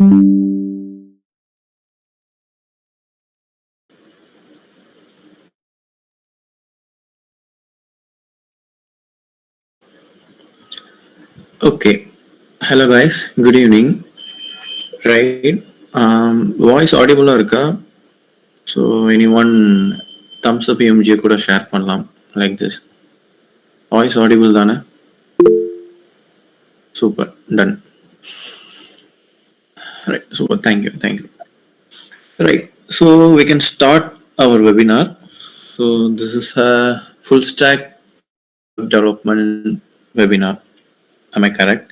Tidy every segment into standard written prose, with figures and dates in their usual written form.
Okay. Hello guys. Good evening. Right. Voice audible இருக்கா? So anyone thumbs up EMG கூட share பண்ணலாம் like this. Voice audible தானே? Super. Done. Right. Super. Thank you. Thank you. Right. So we can start our webinar. So this is a full stack development webinar. Am I correct?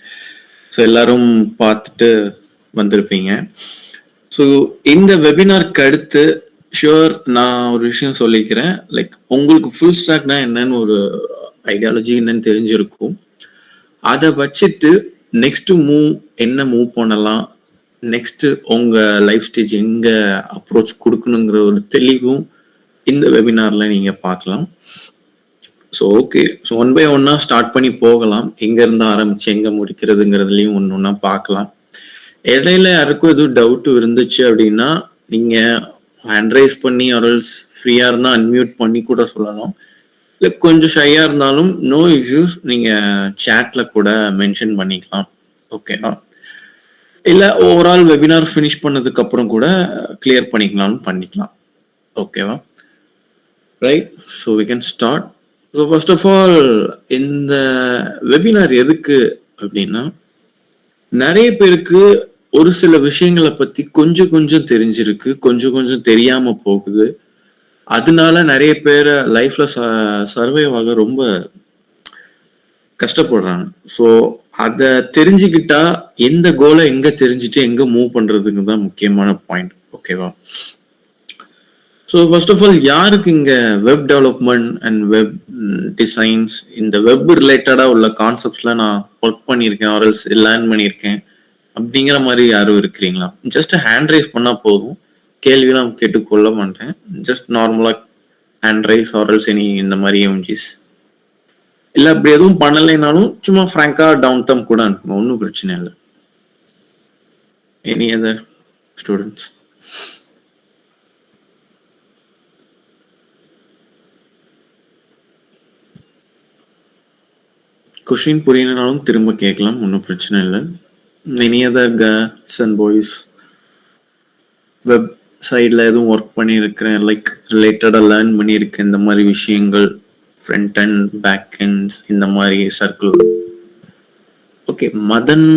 So எல்லாரும் பார்த்துட்டு வந்திருப்பீங்க. So இந்த வெபினாருக்கு அடுத்து sure நான் ஒரு விஷயம் சொல்லிக்கிறேன். லைக் உங்களுக்கு ஃபுல் ஸ்டாக்னா என்னன்னு ஒரு ஐடியாலஜி என்னன்னு தெரிஞ்சிருக்கும். அதை வச்சுட்டு நெக்ஸ்ட் என்ன மூவ் பண்ணலாம், நெக்ஸ்ட் உங்க லைஃப் ஸ்டேஜ் எங்க அப்ரோச் கொடுக்கணுங்கிற ஒரு தெளிவும் இந்த வெபினார்ல நீங்க பார்க்கலாம். So okay, so one by ஒன்னா ஸ்டார்ட் பண்ணி போகலாம். எங்கேருந்து ஆரம்பிச்சு எங்கே முடிக்கிறதுங்கிறதுலையும் ஒன்று ஒன்றா பார்க்கலாம். இடையில யாருக்கும் எதுவும் டவுட் இருந்துச்சு அப்படின்னா நீங்கள் ஹேண்ட் ரைஸ் பண்ணி ஆர்எல்ஸ் ஃப்ரீயாக இருந்தால் அன்மியூட் பண்ணி கூட சொல்லலாம். இல்லை கொஞ்சம் ஷையாக இருந்தாலும் நோ இஷ்யூஸ், நீங்கள் சேட்டில் கூட மென்ஷன் பண்ணிக்கலாம். ஓகேவா? இல்லை ஓவரால் வெபினார் ஃபினிஷ் பண்ணதுக்கப்புறம் கூட கிளியர் பண்ணிக்கலாம். ஓகேவா? Right. So we can start. So first of all இந்த வெபினார் எதுக்கு அப்படின்னா, நிறைய பேருக்கு ஒரு சில விஷயங்களை பற்றி கொஞ்சம் தெரிஞ்சிருக்கு, கொஞ்சம் தெரியாம போகுது. அதனால நிறைய பேர் லைஃப்ல சர்வைவ் ஆக ரொம்ப கஷ்டப்படுறாங்க. ஸோ அதை தெரிஞ்சுக்கிட்டா எந்த கோலை எங்க தெரிஞ்சுட்டு எங்க மூவ் பண்றதுக்கு தான் முக்கியமான பாயிண்ட். ஓகேவா? ஸோ ஃபர்ஸ்ட் ஆஃப் ஆல் யாருக்கு இங்கே web development and web designs, இந்த வெப் ரிலேட்டடாக உள்ள கான்செப்ட்ஸில் நான் ஒர்க் பண்ணியிருக்கேன், ஆர்எல்ஸ் லேர்ன் பண்ணியிருக்கேன் அப்படிங்கிற மாதிரி யாரும் இருக்கிறீங்களா? ஜஸ்ட் ஹேண்ட் ரைஸ் பண்ணால் போதும், கேள்வியெல்லாம் கேட்டுக்கொள்ள மாட்டேன். ஜஸ்ட் நார்மலாக ஹேண்ட் ரைஸ் ஆர்எல்ஸ் எனி இந்த மாதிரி எம்ஜிஸ். இல்லை அப்படி எதுவும் பண்ணலைனாலும் சும்மா ஃப்ராங்காக டவுன் தம் கூட அனுப்புங்க, ஒன்றும் பிரச்சனை இல்லை. Any other students? கொஷின் புரியனாலும் திரும்ப கேட்கலாம், ஒன்றும் பிரச்சனை இல்லை. Any other girls and boys web சைடில் எதுவும் ஒர்க் பண்ணியிருக்கிறேன், லைக் ரிலேட்டடாக லேர்ன் பண்ணியிருக்கேன் இந்த மாதிரி விஷயங்கள், ஃப்ரண்ட் அண்ட் பேக் அண்ட் இந்த மாதிரி circle. Okay, Madan,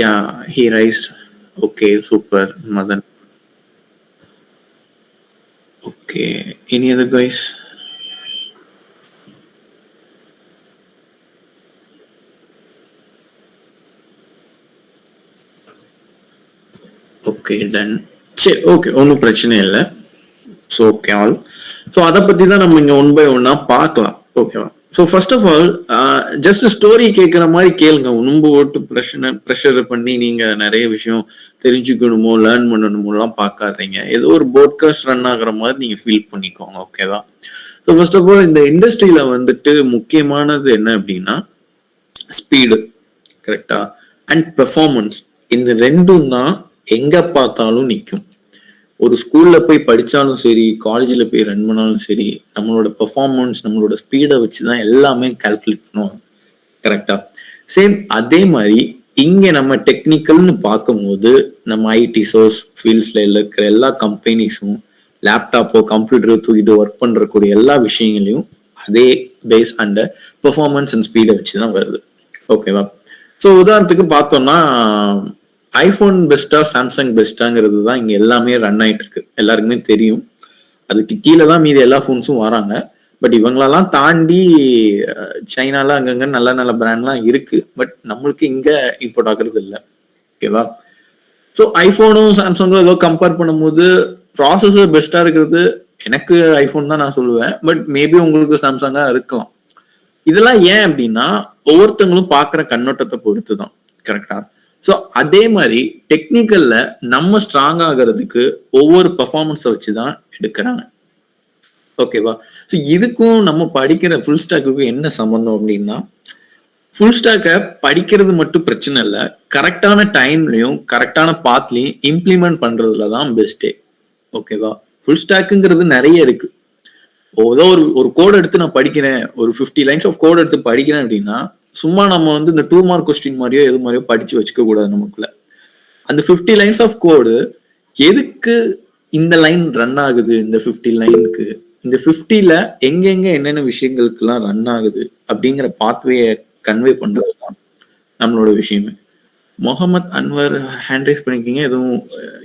yeah he raised. Okay, super Madan. Okay, any other guys? Okay, done. சரி, ஓகே, ஒன்றும் பிரச்சனை இல்லை. So okay all. ஸோ அதை பற்றி தான் நம்ம இங்கே ஒன் பை ஒன்னா பார்க்கலாம். ஓகேவா? So first of all just story கேட்குற மாதிரி கேளுங்க. ரொம்ப ஓட்டு ப்ரெஷர் பண்ணி நீங்கள் நிறைய விஷயம் தெரிஞ்சுக்கணுமோ லேர்ன் பண்ணணுமோலாம் பார்க்காதீங்க. ஏதோ ஒரு போட்காஸ்ட் ரன் ஆகுற மாதிரி நீங்கள் ஃபீல் பண்ணிக்கோங்க. ஓகேவா? ஸோ ஃபர்ஸ்ட் ஆஃப் ஆல் இந்த இண்டஸ்ட்ரியில் வந்துட்டு முக்கியமானது என்ன அப்படின்னா ஸ்பீடு, கரெக்டா, அண்ட் பெர்ஃபார்மன்ஸ். இந்த ரெண்டும் தான் எங்க பார்த்தாலும் நிற்கும். ஒரு ஸ்கூல்ல போய் படிச்சாலும் சரி, காலேஜில் போய் ரன் பண்ணாலும் சரி, நம்மளோட பெர்ஃபார்மன்ஸ், நம்மளோட ஸ்பீடை வச்சுதான் எல்லாமே கால்குலேட் பண்ணுவாங்க. கரெக்டா? சேம் அதே மாதிரி இங்க நம்ம டெக்னிக்கல்னு பார்க்கும்போது நம்ம ஐடி சோர்ஸ் ஃபீல்ட்ஸ்ல இருக்கிற எல்லா கம்பெனிஸும் லேப்டாப்போ கம்ப்யூட்டரோ தூக்கிட்டு ஒர்க் பண்றக்கூடிய எல்லா விஷயங்களையும் அதே பேஸ் அண்ட் பெர்ஃபார்மன்ஸ் அண்ட் ஸ்பீடை வச்சுதான் வருது. ஓகேவா? ஸோ உதாரணத்துக்கு பார்த்தோம்னா ஐஃபோன் பெஸ்டா சாம்சங் பெஸ்டாங்கிறது தான் இங்க எல்லாமே ரன் ஆயிட்டு இருக்கு, எல்லாருக்குமே தெரியும். அதுக்கு கீழே தான் மீதி எல்லா ஃபோன்ஸும் வராங்க. பட் இவங்களெல்லாம் தாண்டி சைனால அங்கங்க நல்ல நல்ல பிராண்ட்லாம் இருக்கு. பட் நம்மளுக்கு இங்க இம்போர்ட் ஆகுறது இல்லை. ஓகேவா? ஸோ ஐஃபோனும் சாம்சங்கும் ஏதோ கம்பேர் பண்ணும்போது ப்ராசஸர் பெஸ்டா இருக்கிறது எனக்கு ஐஃபோன் தான் நான் சொல்லுவேன். பட் மேபி உங்களுக்கு சாம்சங்கா இருக்கலாம். இதெல்லாம் ஏன் அப்படின்னா ஒவ்வொருத்தவங்களும் பார்க்குற கண்ணோட்டத்தை பொறுத்து தான். கரெக்டா? ஸோ அதே மாதிரி டெக்னிக்கல்ல நம்ம ஸ்ட்ராங் ஆகிறதுக்கு ஒவ்வொரு பர்ஃபார்மன்ஸை வச்சு தான் எடுக்கிறாங்க. ஓகேவா? ஸோ இதுக்கும் நம்ம படிக்கிற ஃபுல் ஸ்டாக்குக்கும் என்ன சம்பந்தம் அப்படின்னா, ஃபுல் ஸ்டாக்கை படிக்கிறது மட்டும் பிரச்சனை இல்லை, கரெக்டான டைம்லையும் கரெக்டான பாத்லையும் இம்ப்ளிமெண்ட் பண்றதுல தான் பெஸ்டே. ஓகேவா? ஃபுல் ஸ்டாக்குங்கிறது நிறைய இருக்கு. ஏதோ ஒரு கோட் எடுத்து நான் படிக்கிறேன், ஒரு 50 லைன்ஸ் ஆஃப் கோட் எடுத்து படிக்கிறேன் அப்படின்னா சும்மா நம்ம வந்து இந்த 2 மார்க் கொஸ்டின் மாதிரியோ எது மாதிரியோ படிச்சு வச்சுக்க கூடாது. நமக்குள்ள அந்த 50 லைன்ஸ் ஆஃப் கோடு எதுக்கு இந்த லைன் ரன் ஆகுது, இந்த 50 லைனுக்கு இந்த 50ல எங்கெங்க என்னென்ன விஷயங்களுக்கெல்லாம் ரன் ஆகுது அப்படிங்கிற பாத்வேயை கன்வே பண்றதுதான் நம்மளோட விஷயமே. முகமது அன்வர் ஹேண்ட் ரைஸ் பண்ணிக்கிங்க, எதுவும்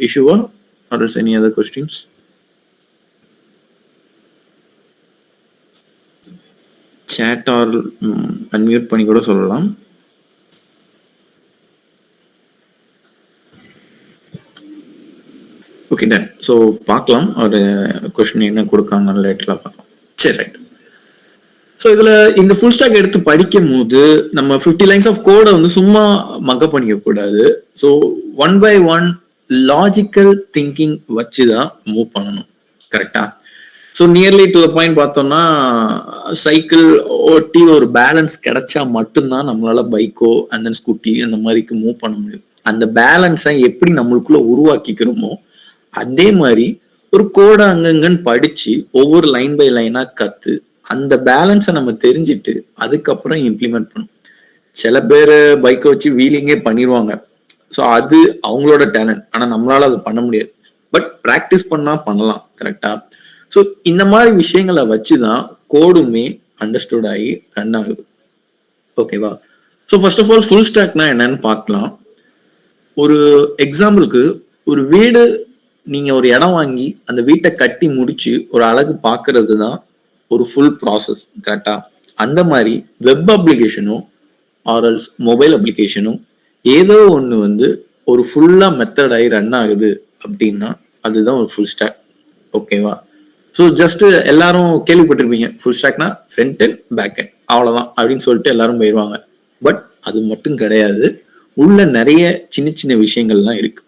இஷ்யூவா or else any other questions? Chat or unmute பண்ணி கூட சொல்லலாம். Okay done. ஸோ பார்க்கலாம் ஒரு கொஸ்டின் என்ன கொடுக்காங்க லேட்டராக பார்க்கலாம். சரி ரைட். ஸோ இதில் இந்த ஃபுல் ஸ்டாக் எடுத்து படிக்கும் போது நம்ம 50 லைன்ஸ் ஆஃப் கோடை வந்து சும்மா மக்கப் பண்ணிக்க கூடாது. ஸோ 1 by 1 லாஜிக்கல் திங்கிங் வச்சு தான் மூவ் பண்ணணும். கரெக்டா? So nearly to the point பார்த்தோம்னா சைக்கிள் ஓட்டி ஒரு பேலன்ஸ் கிடைச்சா மட்டும்தான் நம்மளால பைக்கோ அண்ட் தென் ஸ்கூட்டி அந்த மாதிரிக்கு மூவ் பண்ண முடியும். அந்த பேலன்ஸை எப்படி நம்மளுக்குள்ள உருவாக்கிக்கிறோமோ அதே மாதிரி ஒரு கோடை அங்கங்கன்னு படிச்சு ஒவ்வொரு லைன் பை லைனா கத்து அந்த பேலன்ஸை நம்ம தெரிஞ்சுட்டு அதுக்கப்புறம் இம்ப்ளிமெண்ட் பண்ணும். சில பேர் பைக்கை வச்சு வீலிங்கே பண்ணிடுவாங்க. ஸோ அது அவங்களோட டேலண்ட். ஆனால் நம்மளால அதை பண்ண முடியாது. பட் ப்ராக்டிஸ் பண்ணா பண்ணலாம். கரெக்டா? ஸோ இந்த மாதிரி விஷயங்களை வச்சுதான் கோடுமே அண்டர்ஸ்டுட் ஆகி ரன் ஆகுது. ஓகேவா? So first of all full ஸ்டாக்னா என்னன்னு பார்க்கலாம். ஒரு எக்ஸாம்பிளுக்கு ஒரு வீடு, நீங்க ஒரு இடம் வாங்கி அந்த வீட்டை கட்டி முடிச்சு ஒரு அழகு பார்க்கறது தான் ஒரு ஃபுல் ப்ராசஸ். கரெக்டா? அந்த மாதிரி வெப் அப்ளிகேஷனும் ஆர்எல்ஸ் மொபைல் அப்ளிகேஷனும் ஏதோ ஒன்று வந்து ஒரு ஃபுல்லா மெத்தட் ஆகி ரன் ஆகுது அப்படின்னா அதுதான் ஒரு ஃபுல் ஸ்டாக். ஓகேவா? ஸோ ஜஸ்ட் எல்லாரும் கேள்விப்பட்டிருப்பீங்க, ஃபுல் ஸ்டாக்னா ஃப்ரண்ட் அண்ட் பேக் அண்ட் அவ்வளோதான் அப்படின்னு சொல்லிட்டு எல்லாரும் போயிடுவாங்க. பட் அது மட்டும் கிடையாது. உள்ள நிறைய சின்ன சின்ன விஷயங்கள்லாம் இருக்கு.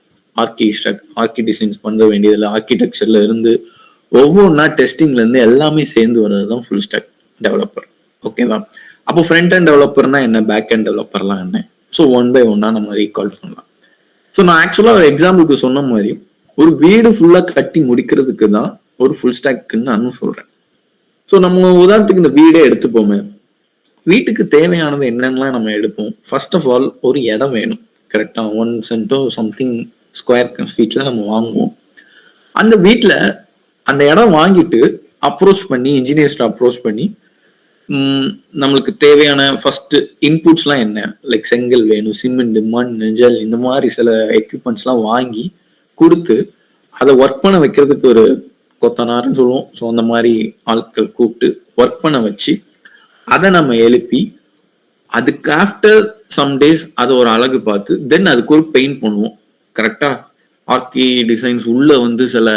ஆர்கி டிசைன்ஸ் பண்ண வேண்டியதில்லை, ஆர்கிடெக்சர்ல இருந்து ஒவ்வொன்றா டெஸ்டிங்ல இருந்து எல்லாமே சேர்ந்து வர்றது தான் ஃபுல் ஸ்டாக் டெவலப்பர். ஓகேவா? அப்போ ஃப்ரண்ட் அண்ட் டெவலப்பர்னா என்ன, பேக் அண்ட் டெவலப்பர்லாம் என்ன? ஸோ 1 by 1 நம்ம ரீகால் பண்ணலாம். ஸோ நான் ஆக்சுவலா ஒரு எக்ஸாம்பிளுக்கு சொன்ன மாதிரி ஒரு வீடு ஃபுல்லா கட்டி முடிக்கிறதுக்கு தான் ஒரு ஃபுல் ஸ்டாக்ன்னு நான் சொல்றேன். ஸோ நம்ம உதாரணத்துக்கு இந்த வீடே எடுத்துப்போமே. வீட்டுக்கு தேவையானது என்னென்னலாம் நம்ம எடுப்போம். ஃபர்ஸ்ட் ஆஃப் ஆல் ஒரு இடம் வேணும். கரெக்டா? 1 சென்டோ சம்திங் ஸ்கொயர் ஃபீட்ல நம்ம வாங்குவோம். அந்த வீட்டில் அந்த இடம் வாங்கிட்டு அப்ரோச் பண்ணி இன்ஜினியர்ஸ்ட அப்ரோச் பண்ணி நம்மளுக்கு தேவையான ஃபர்ஸ்ட் இன்புட்ஸ்லாம் என்ன, லைக் செங்கல் வேணும், சிமெண்ட், மண், ஜல், இந்த மாதிரி சில எக்யூப்மெண்ட்ஸ்லாம் வாங்கி கொடுத்து அதை ஒர்க் பண்ண வைக்கிறதுக்கு ஒரு கொத்தனார்னு சொல்லுவோம். ஸோ அந்த மாதிரி ஆட்கள் கூப்பிட்டு ஒர்க் பண்ண வச்சு அதை நம்ம எழுப்பி அதுக்கு ஆஃப்டர் சம் டேஸ் அதை ஒரு அழகு பார்த்து தென் அதுக்கு ஒரு பெயிண்ட் பண்ணுவோம். கரெக்டா? ஆர்கி டிசைன்ஸ் உள்ள வந்து சில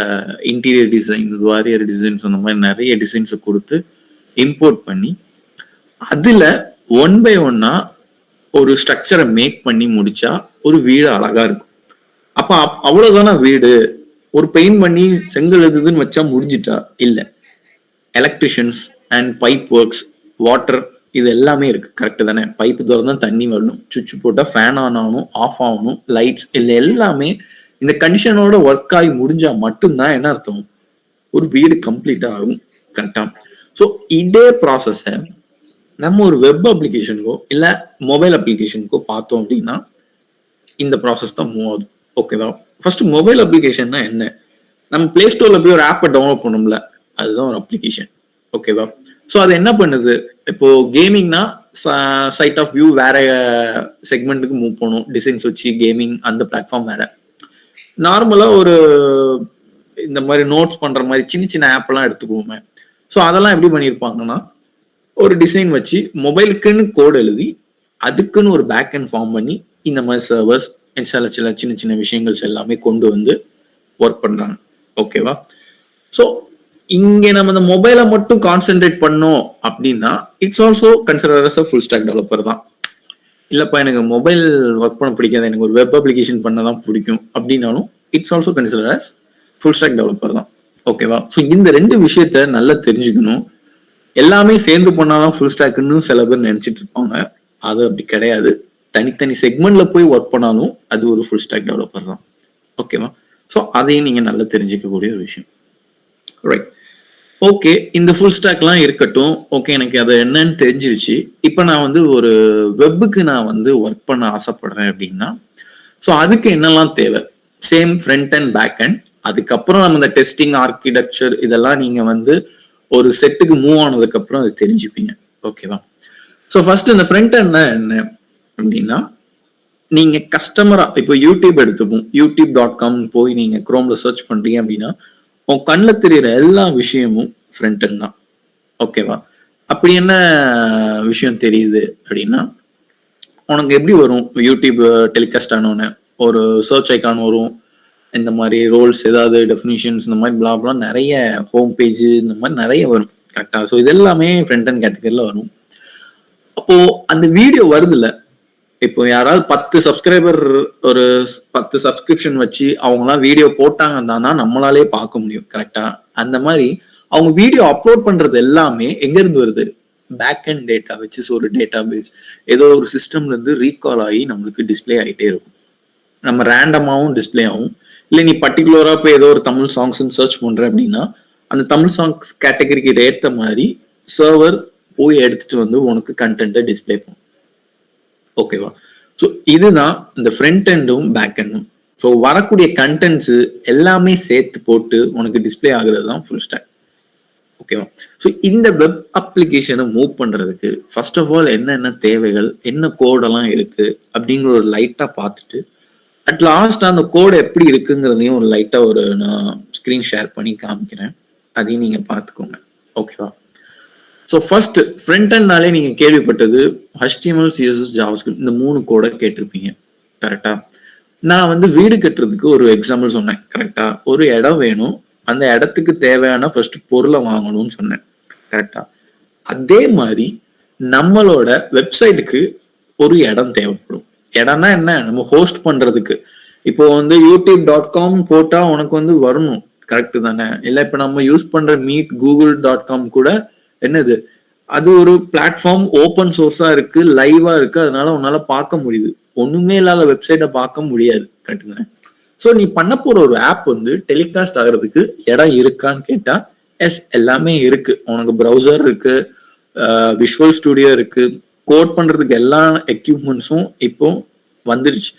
இன்டீரியர் டிசைன்ஸ், வாரியர் டிசைன்ஸ், அந்த மாதிரி நிறைய டிசைன்ஸை கொடுத்து இம்போர்ட் பண்ணி அதுல 1 by 1 ஒரு ஸ்ட்ரக்சரை மேக் பண்ணி முடிச்சா ஒரு வீடு அழகா இருக்கும். அப்ப அவ்வளவுதானா வீடு? ஒரு பெயிண்ட் பண்ணி செங்கல் எதுன்னு வச்சா முடிஞ்சிட்டா? இல்ல. Electricians and pipe works, water, இது எல்லாமே இருக்கு. கரெக்ட் தானே? பைப்பு திறந்தா தண்ணி வரணும், சுவிட்ச் போட்டா ஃபேன் ஆன் ஆகணும், ஆஃப் ஆகணும், லைட்ஸ், இது எல்லாமே இந்த கண்டிஷனோட ஒர்க் ஆகி முடிஞ்சா மட்டும்தான் என்ன அர்த்தம், ஒரு வீடு கம்ப்ளீட்டா ஆகும். கரெக்டா? ஸோ இதே ப்ராசஸ நம்ம ஒரு வெப் அப்ளிகேஷனுக்கோ இல்ல மொபைல் அப்ளிகேஷனுக்கோ பார்த்தோம் அப்படின்னா இந்த ப்ராசஸ் தான் மூவ் ஆகுது. ஓகேவா? ஃபர்ஸ்ட் மொபைல் அப்ளிகேஷன்னா என்ன? நம்ம பிளே ஸ்டோர்ல போய் ஒரு ஆப்பை டவுன்லோட் பண்ணோம்ல, அதுதான் ஒரு அப்ளிகேஷன். ஓகேவா? ஸோ அது என்ன பண்ணுது? இப்போ கேமிங்னா சைட் ஆஃப் வியூ வேற செக்மெண்ட்டுக்கு மூவ் பண்ணும், டிசைன்ஸ் வச்சு கேமிங் அந்த பிளாட்ஃபார்ம் வேற. நார்மலா ஒரு இந்த மாதிரி நோட்ஸ் பண்ற மாதிரி சின்ன சின்ன ஆப் எல்லாம் எடுத்துக்குவோமே. ஸோ அதெல்லாம் எப்படி பண்ணியிருப்பாங்கன்னா ஒரு டிசைன் வச்சு மொபைலுக்குன்னு கோட் எழுதி அதுக்குன்னு ஒரு பேக் அண்ட் ஃபார்ம் பண்ணி இந்த மாதிரி சர்வர்ஸ் சில சில சின்ன சின்ன விஷயங்கள் எல்லாமே கொண்டு வந்து ஒர்க் பண்றாங்க. ஓகேவா? ஸோ இங்க நம்ம இந்த மொபைலை மட்டும் கான்சென்ட்ரேட் பண்ணோம் அப்படின்னா it's also consider as a full stack developer தான். இல்லப்பா எனக்கு மொபைல் ஒர்க் பண்ண பிடிக்காது, எனக்கு ஒரு வெப் அப்ளிகேஷன் பண்ணதான் பிடிக்கும் அப்படின்னாலும் it's also consider as full stack developer தான். ஓகேவா? ஸோ இந்த ரெண்டு விஷயத்த நல்லா தெரிஞ்சுக்கணும். எல்லாமே சேர்ந்து பண்ணாதான் ஃபுல் ஸ்டாக்னு சில பேர் நினைச்சிட்டு இருப்பாங்க. அது அப்படி கிடையாது. தனித்தனி செக்மெண்ட்ல போய் ஒர்க் பண்ணாலும் அது ஒரு ஃபுல் ஸ்டாக் டெவலப்பர் தான். ஓகேவா? ஸோ அதையும் நீங்க நல்லா தெரிஞ்சுக்கக்கூடிய ஒரு விஷயம். ரைட். ஓகே, இந்த ஃபுல் ஸ்டாக்லாம் இருக்கட்டும். ஓகே, எனக்கு அது என்னன்னு தெரிஞ்சிருச்சு. இப்போ நான் வந்து ஒரு வெப்புக்கு நான் வந்து ஒர்க் பண்ண ஆசைப்படுறேன் அப்படின்னா, ஸோ அதுக்கு என்னெல்லாம் தேவை? Same front and back end. அதுக்கப்புறம் நம்ம இந்த டெஸ்டிங், ஆர்கிடெக்சர் இதெல்லாம் நீங்க வந்து ஒரு செட்டுக்கு மூவ் ஆனதுக்கு அப்புறம் அது தெரிஞ்சுப்பீங்க. ஓகேவா? ஸோ ஃபர்ஸ்ட் இந்த ஃப்ரண்ட் அண்ட் என்ன அப்படின்னா, நீங்க கஸ்டமரா இப்போ யூடியூப் எடுத்துப்போம். youtube.com போய் நீங்க குரோம்ல சர்ச் பண்றீங்க அப்படின்னா, உன் கண்ணில் தெரியுற எல்லா விஷயமும் ஃப்ரண்ட் அண்ட் தான். ஓகேவா? அப்படி என்ன விஷயம் தெரியுது அப்படின்னா, உனக்கு எப்படி வரும்? யூடியூப் டெலிகாஸ்ட் ஆனோன்னு ஒரு சர்ச் ஐக்கான் வரும். இந்த மாதிரி ரோல்ஸ், ஏதாவது டெஃபினிஷன்ஸ், இந்த மாதிரி பிளாப்லாம் நிறைய ஹோம் பேஜ் இந்த மாதிரி நிறைய வரும். கரெக்டா? ஸோ இது எல்லாமே ஃப்ரண்ட் அண்ட் கேட்டகரியில் வரும். அப்போ அந்த வீடியோ வருதுல்ல, இப்போ யாராவது 10 சப்ஸ்கிரைபர், ஒரு 10 சப்ஸ்கிரிப்ஷன் வச்சு அவங்களாம் வீடியோ போட்டாங்கன்னா தான் நம்மளாலே பார்க்க முடியும். கரெக்டா? அந்த மாதிரி அவங்க வீடியோ அப்லோட் பண்றது எல்லாமே எங்க இருந்து வருது? பேக் அண்ட் டேட்டா வச்சு ஒரு டேட்டா பேஸ், ஏதோ ஒரு சிஸ்டம்ல இருந்து ரீகால் ஆகி நம்மளுக்கு டிஸ்பிளே ஆகிட்டே இருக்கும். நம்ம ரேண்டமாவும் டிஸ்பிளே ஆகும். இல்லை நீ பர்டிகுலரா போய் ஏதோ ஒரு தமிழ் சாங்ஸ் சர்ச் பண்ற அப்படின்னா, அந்த தமிழ் சாங்ஸ் கேட்டகரிக்கு ஏற்ற மாதிரி சர்வர் போய் எடுத்துட்டு வந்து உனக்கு கண்டென்ட்டை டிஸ்பிளே பண்ணும். ஓகேவா? ஸோ இதுதான் இந்த ஃப்ரண்ட் எண்டும் பேக் எண்டும். ஸோ வரக்கூடிய கண்டென்ட்ஸ் எல்லாமே சேர்த்து போட்டு உனக்கு டிஸ்பிளே ஆகுறது தான் ஃபுல் ஸ்டாக். ஓகேவா? ஸோ இந்த வெப் அப்ளிகேஷனை மூவ் பண்றதுக்கு ஃபர்ஸ்ட் ஆஃப் ஆல் என்னென்ன தேவைகள், என்ன கோடெல்லாம் இருக்கு அப்படிங்கிற ஒரு லைட்டா பார்த்துட்டு, அட் லாஸ்ட் அந்த கோடு எப்படி இருக்குங்கிறதையும் ஒரு லைட்டா ஒரு நான் ஸ்கிரீன் ஷேர் பண்ணி காமிக்கிறேன். அதையும் நீங்க பார்த்துக்கோங்க. ஓகேவா? ஸோ ஃபர்ஸ்ட் ஃப்ரண்ட் எண்ட்னாலே நீங்க கேள்விப்பட்டது HTML, CSS, JavaScript இந்த 3 கோடை கேட்டிருப்பீங்க. கரெக்டா? நான் வந்து வீடு கட்டுறதுக்கு ஒரு எக்ஸாம்பிள் சொன்னேன். கரெக்டா? ஒரு இடம் வேணும், அந்த இடத்துக்கு தேவையான ஃபர்ஸ்ட் பொருளை வாங்கணும்னு சொன்னேன். கரெக்டா? அதே மாதிரி நம்மளோட வெப்சைட்டுக்கு ஒரு இடம் தேவைப்படும். இடம்னா என்ன? நம்ம ஹோஸ்ட் பண்றதுக்கு. இப்போ வந்து youtube.com போட்டா உனக்கு வந்து வரணும். கரெக்ட் தானே? இல்லை இப்போ நம்ம யூஸ் பண்ற மீட் google.com கூட என்னது, அது ஒரு பிளாட்ஃபார்ம், ஓப்பன் சோர்ஸா இருக்கு, லைவா இருக்கு, அதனால உன்னால பார்க்க முடியுது. ஒண்ணுமே இல்லாத வெப்சைட்டை பார்க்க முடியாது. கரெக்ட் தானே? ஸோ நீ பண்ண போற ஒரு ஆப் வந்து டெலிகாஸ்ட் ஆகிறதுக்கு இடம் இருக்கான்னு கேட்டா, எஸ், எல்லாமே இருக்கு. உனக்கு ப்ரௌசர் இருக்கு, விஷுவல் ஸ்டுடியோ இருக்கு, கோட் பண்றதுக்கு எல்லா எக்யூப்மெண்ட்ஸும் இப்போ வந்துருச்சு.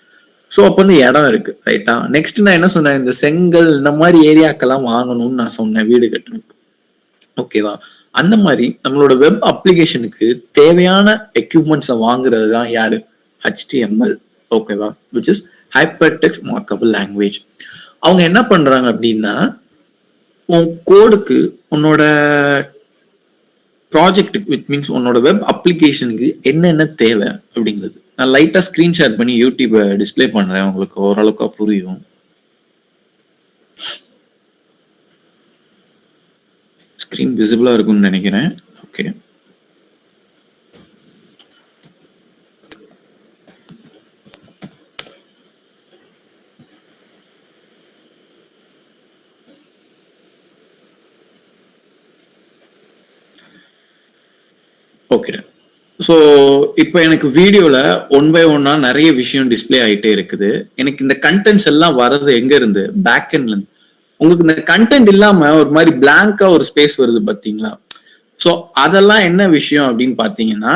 ஸோ அப்போ வந்து இடம் இருக்கு. ரைட்டா? நெக்ஸ்ட் நான் என்ன சொன்னேன், இந்த செங்கல் இந்த மாதிரி ஏரியாக்கெல்லாம் வாங்கணும்னு நான் சொன்னேன் வீடு கட்டுறதுக்கு. ஓகேவா? அந்த மாதிரி நம்மளோட வெப் அப்ளிகேஷனுக்கு தேவையான எக்யூப்மெண்ட்ஸை வாங்குறது தான் யாரு? HTML. ஓகேவா? Which is hypertext markable language. அவங்க என்ன பண்றாங்க அப்படின்னா, உன் கோடுக்கு, உன்னோட ப்ராஜெக்ட்டுக்கு, விச் மீன்ஸ் உன்னோட வெப் அப்ளிகேஷனுக்கு என்னென்ன தேவை அப்படிங்கிறது நான் லைட்டா ஸ்கிரீன் ஷேர் பண்ணி யூடியூப் டிஸ்பிளே பண்றேன், உங்களுக்கு ஓரளவுக்கு புரியும். ஸ்கிரீன் விசிபிளா இருக்கும்னு நினைக்கிறேன். Okay, okay. ஸோ இப்போ எனக்கு வீடியோல 1 by 1 நிறைய விஷயம் டிஸ்பிளே ஆகிட்டே இருக்குது. எனக்கு இந்த கண்டென்ட்ஸ் எல்லாம் வர்றது எங்க இருந்து? பேக் எண்ட்ல இருந்து. உங்களுக்கு இந்த கண்டென்ட் இல்லாம ஒரு மாதிரி பிளாங்கா ஒரு ஸ்பேஸ் வருது பாத்தீங்களா? ஸோ அதெல்லாம் என்ன விஷயம் அப்படின்னு பாத்தீங்கன்னா,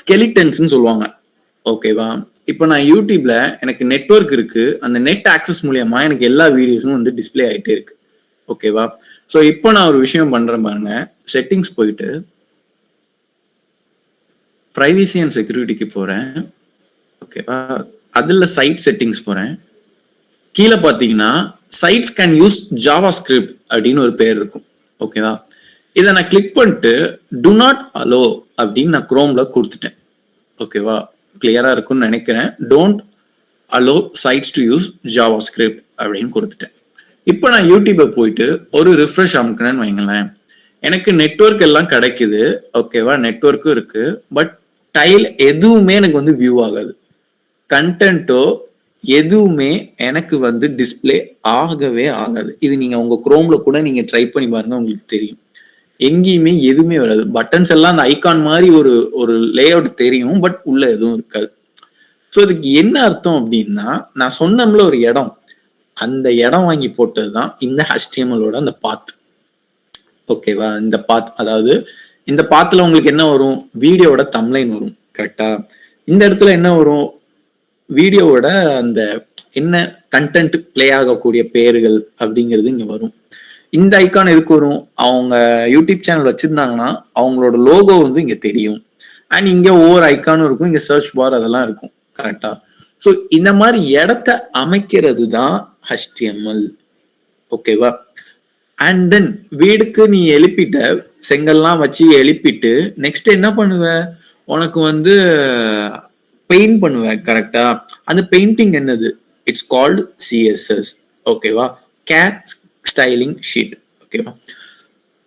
ஸ்கெலிட்டன்ஸ்ன்னு சொல்லுவாங்க. ஓகேவா? இப்போ நான் யூடியூப்ல எனக்கு நெட்வொர்க் இருக்கு, அந்த நெட் ஆக்சஸ் மூலியமா எனக்கு எல்லா வீடியோஸும் வந்து டிஸ்பிளே ஆகிட்டே இருக்கு. ஓகேவா? ஸோ இப்போ நான் ஒரு விஷயம் பண்றேன் பாருங்க. செட்டிங்ஸ் போயிட்டு பிரைவசி அண்ட் செக்யூரிட்டிக்கு போறேன். ஓகேவா? அதுல சைட் செட்டிங்ஸ் போறேன். கீழே பாத்தீங்கன்னா சைட்ஸ் கேன் யூஸ் ஜாவாஸ்கிரிப்ட் அப்படின்னு ஒரு பேர் இருக்கும். ஓகேவா? இதை நான் கிளிக் பண்ணிட்டு டு நாட் அலோ அப்படின்னு நான் குரோம்ல கொடுத்துட்டேன். ஓகேவா? கிளியரா இருக்கும்னு நினைக்கிறேன். Don't allow sites to use JavaScript அப்படின்னு கொடுத்துட்டேன். இப்போ நான் யூடியூபை போயிட்டு ஒரு ரிஃப்ரெஷ் அமுக்கினேன்னு வைங்களேன், எனக்கு நெட்வொர்க் எல்லாம் கிடைக்குது. ஓகேவா? நெட்வொர்க்கும் இருக்கு, பட் டைல் எதுவுமே எனக்கு வந்து வியூ ஆகாது. கண்டென்ட்டோ எதுவுமே எனக்கு வந்து டிஸ்பிளே ஆகவே ஆகாது. இது நீங்க உங்க குரோம்ல கூட நீங்க ட்ரை பண்ணி பாருங்க, உங்களுக்கு தெரியும். எங்கேயுமே எதுவுமே வராது. பட்டன்ஸ் எல்லாம் அந்த ஐகான் மாதிரி ஒரு ஒரு லே அவுட் தெரியும், பட் உள்ள எதுவும் இருக்காது. ஸோ இதுக்கு என்ன அர்த்தம் அப்படின்னா, நான் சொன்னோம்ல ஒரு இடம், அந்த இடம் வாங்கி போட்டது தான் இந்த HTML-ஓட அந்த பாத். ஓகேவா? இந்த பாத், அதாவது இந்த பாத்துல உங்களுக்கு என்ன வரும், வீடியோவோட தம்ப்லைன் வரும். கரெக்டா? இந்த இடத்துல என்ன வரும், வீடியோவோட அந்த என்ன கண்டென்ட் பிளே ஆகக்கூடிய பேர்கள் அப்படிங்கிறது இங்க வரும். இந்த ஐக்கான் எதுக்கு வரும், அவங்க யூடியூப் சேனல் வச்சிருந்தாங்கன்னா அவங்களோட லோகோ வந்து இங்க தெரியும். அண்ட் இங்க ஒவ்வொரு ஐக்கானும் இருக்கும், இங்க சர்ச் பார் அதெல்லாம் இருக்கும். கரெக்டா? ஸோ இந்த மாதிரி இடத்த அமைக்கிறது தான் HTML. ஓகேவா? அண்ட் தென் வீடுக்கு நீ எழுப்பிட்ட, செங்கல்லாம் வச்சு எழுப்பிட்டு நெக்ஸ்ட் என்ன பண்ணுவ, உனக்கு வந்து பெயிண்ட் பண்ணுவேன். கரெக்டா? அந்த பெயிண்டிங் என்னது, இட்ஸ் கால்டு CSS. ஓகேவா? கேட் ஸ்டைலிங் ஷீட். ஓகேவா?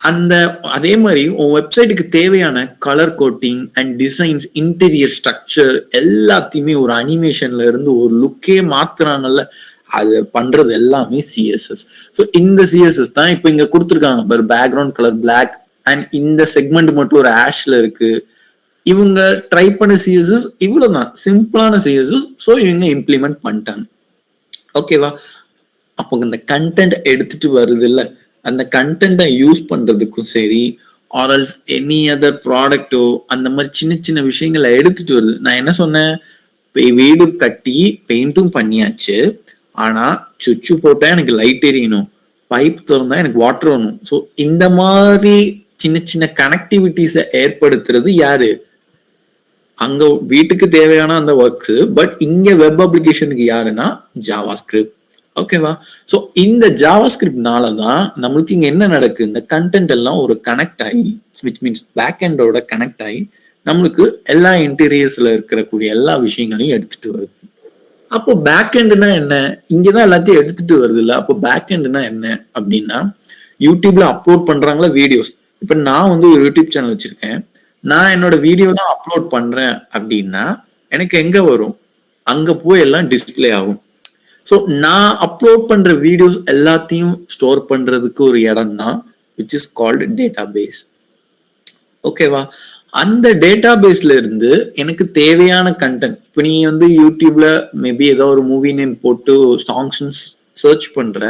அந்த அதே மாதிரி உன் வெப்சைட்டுக்கு தேவையான colour coating and designs, interior structure எல்லாத்தையுமே ஒரு அனிமேஷன்ல இருந்து ஒரு லுக்கே மாத்துறாங்கல்ல, அது பண்றது எல்லாமே CSS. ஸோ இந்த CSS தான் இப்போ இங்க கொடுத்துருக்காங்க. பேக்ரவுண்ட் கலர் பிளாக் அண்ட் இந்த செக்மெண்ட் மட்டும் ஒரு ஆஷ்ல இருக்கு. இவங்க ட்ரை பண்ண CSS இவ்வளவுதான், சிம்பிளான CSS. ஸோ இவங்க இம்ப்ளிமெண்ட் பண்ணிட்டாங்க. ஓகேவா? அப்போ இந்த கண்டென்ட் எடுத்துட்டு வருது இல்ல, அந்த கண்டென்ட்டை யூஸ் பண்றதுக்கும் சரி, ஆர்எல்ஸ் எனி அதர் ப்ராடக்டோ அந்த மாதிரி சின்ன சின்ன விஷயங்களை எடுத்துட்டு வருது. நான் என்ன சொன்னேன், வீடு கட்டி பெயிண்டும் பண்ணியாச்சு, ஆனா சுவிட்சு போட்டா எனக்கு லைட் எரியணும், பைப் திறந்தா எனக்கு வாட்டர் வரணும். ஸோ இந்த மாதிரி சின்ன சின்ன கனெக்டிவிட்டிஸை ஏற்படுத்துறது யாரு, அங்க வீட்டுக்கு தேவையான அந்த ஒர்க்ஸ். பட் இங்க வெப் அப்ளிகேஷனுக்கு யாருன்னா ஜாவா ஸ்கிரிப்ட். ஓகேவா? ஸோ இந்த ஜாவா ஸ்கிரிப்ட்னால தான் நம்மளுக்கு இங்க என்ன நடக்கு, இந்த கண்டென்ட் எல்லாம் ஒரு கனெக்ட் ஆகி, விச் மீன்ஸ் பேக் எண்டோட கனெக்ட் ஆகி நம்மளுக்கு எல்லா இன்டீரியர்ஸ்ல இருக்கக்கூடிய எல்லா விஷயங்களையும் எடுத்துட்டு வருது. அப்போ பேக் எண்ட்னா என்ன, இங்கதான் எல்லாத்தையும் எடுத்துட்டு வருது இல்ல. அப்போ பேக் எண்ட்னா என்ன அப்படின்னா, யூடியூப்ல அப்லோட் பண்றாங்களா வீடியோஸ். இப்ப நான் வந்து ஒரு யூடியூப் சேனல் வச்சிருக்கேன், நான் என்னோட வீடியோ தான் அப்லோட் பண்றேன் அப்படின்னா எனக்கு எங்க வரும், அங்க போய் எல்லாம் டிஸ்பிளே ஆகும். ஸோ நான் அப்லோட் பண்ற வீடியோஸ் எல்லாத்தையும் ஸ்டோர் பண்றதுக்கு ஒரு இடம் தான் which is called database. ஓகேவா? அந்த டேட்டா பேஸ்ல இருந்து எனக்கு தேவையான கண்டென்ட், இப்போ நீ வந்து யூடியூப்ல மேபி ஏதோ ஒரு மூவி நேம் போட்டு சாங்ஸ் சர்ச் பண்ற,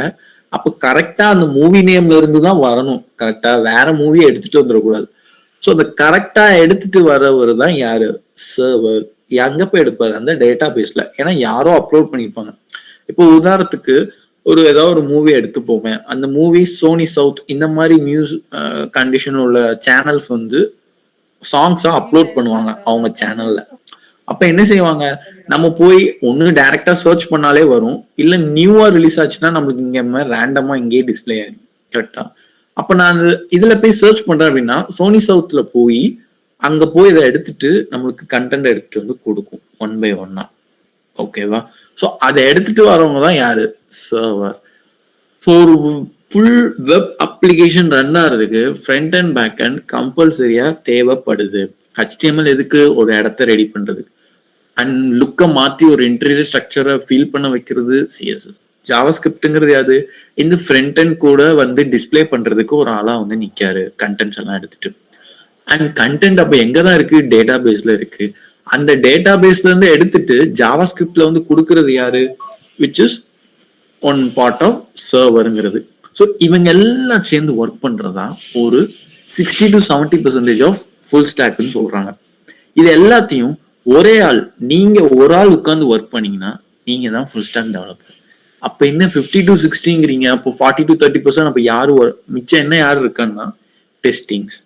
அப்போ கரெக்டா அந்த மூவி நேம்ல இருந்து தான் வரணும். கரெக்டா? வேற மூவியை எடுத்துட்டு வந்துடக்கூடாது. ஸோ அந்த கரெக்டா எடுத்துட்டு வரவர் தான் யாரு, சர்வர். எங்க போய் எடுப்பாரு, அந்த டேட்டா பேஸ்ல. ஏன்னா யாரோ அப்லோட் பண்ணிருப்பாங்க. இப்போ உதாரணத்துக்கு ஒரு ஏதாவது ஒரு மூவி எடுத்துப்போமே, அந்த மூவி சோனி சவுத் இந்த மாதிரி கண்டிஷன் உள்ள சேனல்ஸ் வந்து சாங்ஸா அப்லோட் பண்ணுவாங்க அவங்க சேனல்ல. அப்ப என்ன செய்வாங்க, நம்ம போய் ஒண்ணு டைரக்டா சர்ச் பண்ணாலே வரும், இல்ல நியூவா ரிலீஸ் ஆச்சுன்னா நம்மளுக்கு இங்க ரேண்டமா இங்கேயே டிஸ்பிளே ஆகும். கரெக்டா? அப்ப நான் இதுல போய் சர்ச் பண்றேன் அப்படின்னா சோனி சவுத்ல போய் அங்க போய் இதை எடுத்துட்டு நம்மளுக்கு கண்டென்ட் எடுத்துட்டு வந்து கொடுக்கும் ஒன் பை ஒன்னா. ஓகேவா? ஸோ அதை எடுத்துட்டு வரவங்க தான் யாரு, சர்வர். ஸோ ஒரு ஃபுல் வெப் அப்ளிகேஷன் ரன் ஆகிறதுக்கு ஃப்ரண்ட் அண்ட் பேக் அண்ட் கம்பல்சரியா தேவைப்படுது. HTML எதுக்கு, ஒரு இடத்த ரெடி பண்றதுக்கு அண்ட் லுக்கை மாத்தி ஒரு இன்டீரியர் ஸ்ட்ரக்சரை ஃபீல் பண்ண வைக்கிறது CSS. ஜாவா ஸ்கிரிப்ட்ங்கிறது யாது, இந்த ஃப்ரண்ட் அண்ட் கூட வந்து டிஸ்பிளே பண்றதுக்கு ஒரு ஆளா வந்து நிக்காரு கண்டென்ட்ஸ் எல்லாம் எடுத்துட்டு. அண்ட் கண்டென்ட் அப்ப எங்கதான் இருக்கு, டேட்டா பேஸ்ல இருக்கு. அந்த டேட்டா பேஸ்ல இருந்து எடுத்துட்டு ஜாவா ஸ்கிரிப்ட்ல வந்து கொடுக்கறது யாரு, which is one part of சர்வருங்கிறது. ஸோ இவங்க எல்லாம் சேர்ந்து ஒர்க் பண்றதா ஒரு 60 to 70% ஆஃப் ஃபுல் ஸ்டாக்னு சொல்றாங்க. இது எல்லாத்தையும் ஒரே ஆள், நீங்க ஒரு ஆள் உட்கார்ந்து ஒர்க் பண்ணீங்கன்னா நீங்க தான் ஃபுல் ஸ்டாக் டெவலப்பர். அப்ப என்ன 50 to 60ங்கிறீங்க, அப்போ 40 to 30%. அப்ப யாரு மிச்சம் என்ன யாரு இருக்கான்னா டெஸ்டிங்ஸ்.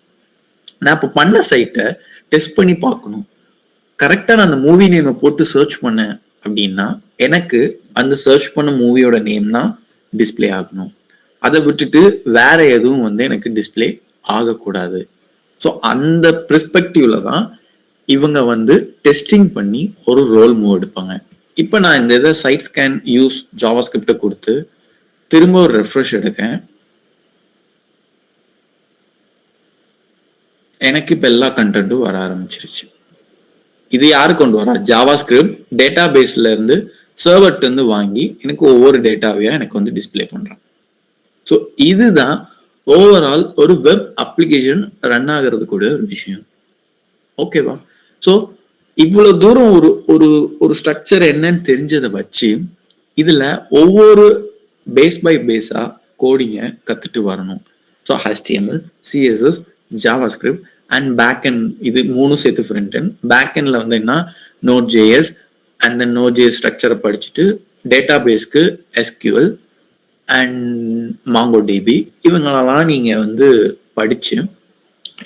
நான் இப்போ பண்ண சைட்டை டெஸ்ட் பண்ணி பார்க்கணும். கரெக்டா நான் அந்த மூவி நேமை போட்டு சர்ச் பண்ணேன் அப்படின்னா எனக்கு அந்த சர்ச் பண்ண மூவியோட நேம் தான் டிஸ்பிளே ஆகணும். அதை விட்டுட்டு வேற எதுவும் வந்து எனக்கு டிஸ்பிளே ஆகக்கூடாது. ஸோ அந்த பெர்ஸ்பெக்டிவ்ல தான் இவங்க வந்து டெஸ்டிங் பண்ணி ஒரு ரோல் மூவ் எடுப்பாங்க. இப்போ நான் இந்த இதை சைட் ஸ்கேன் யூஸ் ஜாவா ஸ்கிரிப்டை கொடுத்து திரும்ப ஒரு ரெஃப்ரெஷ் எடுக்கேன். எனக்கு இப்போ எல்லா கண்டென்ட்டும் வர ஆரம்பிச்சிருச்சு. இது யாரு கொண்டு வரா, ஜாவா ஸ்கிரிப்ட் டேட்டா பேஸ்ல இருந்து சர்வர்ட் இருந்து வாங்கி எனக்கு ஒவ்வொரு டேட்டாவையா எனக்கு வந்து டிஸ்பிளே பண்றான். ஸோ இதுதான் ஓவரால் ஒரு வெப் அப்ளிகேஷன் ரன் ஆகிறது கூட ஒரு விஷயம். ஓகேவா? ஸோ இவ்வளவு தூரம் ஒரு ஒரு ஒரு ஸ்ட்ரக்சர் என்னன்னு தெரிஞ்சதை வச்சு இதுல ஒவ்வொரு பேஸ் பை பேஸா கோடிங்க கத்துட்டு வரணும். So HTML, CSS, JavaScript and back end இது 3 சேர்த்து ஃப்ரண்ட் அண்ட். பேக் அண்ட்ல வந்து என்ன Node.js அண்ட் தென் Node.js ஸ்ட்ரக்சரை படிச்சுட்டு டேட்டா பேஸ்க்கு SQL அண்ட் MongoDB இவங்களெல்லாம் நீங்க வந்து படிச்சு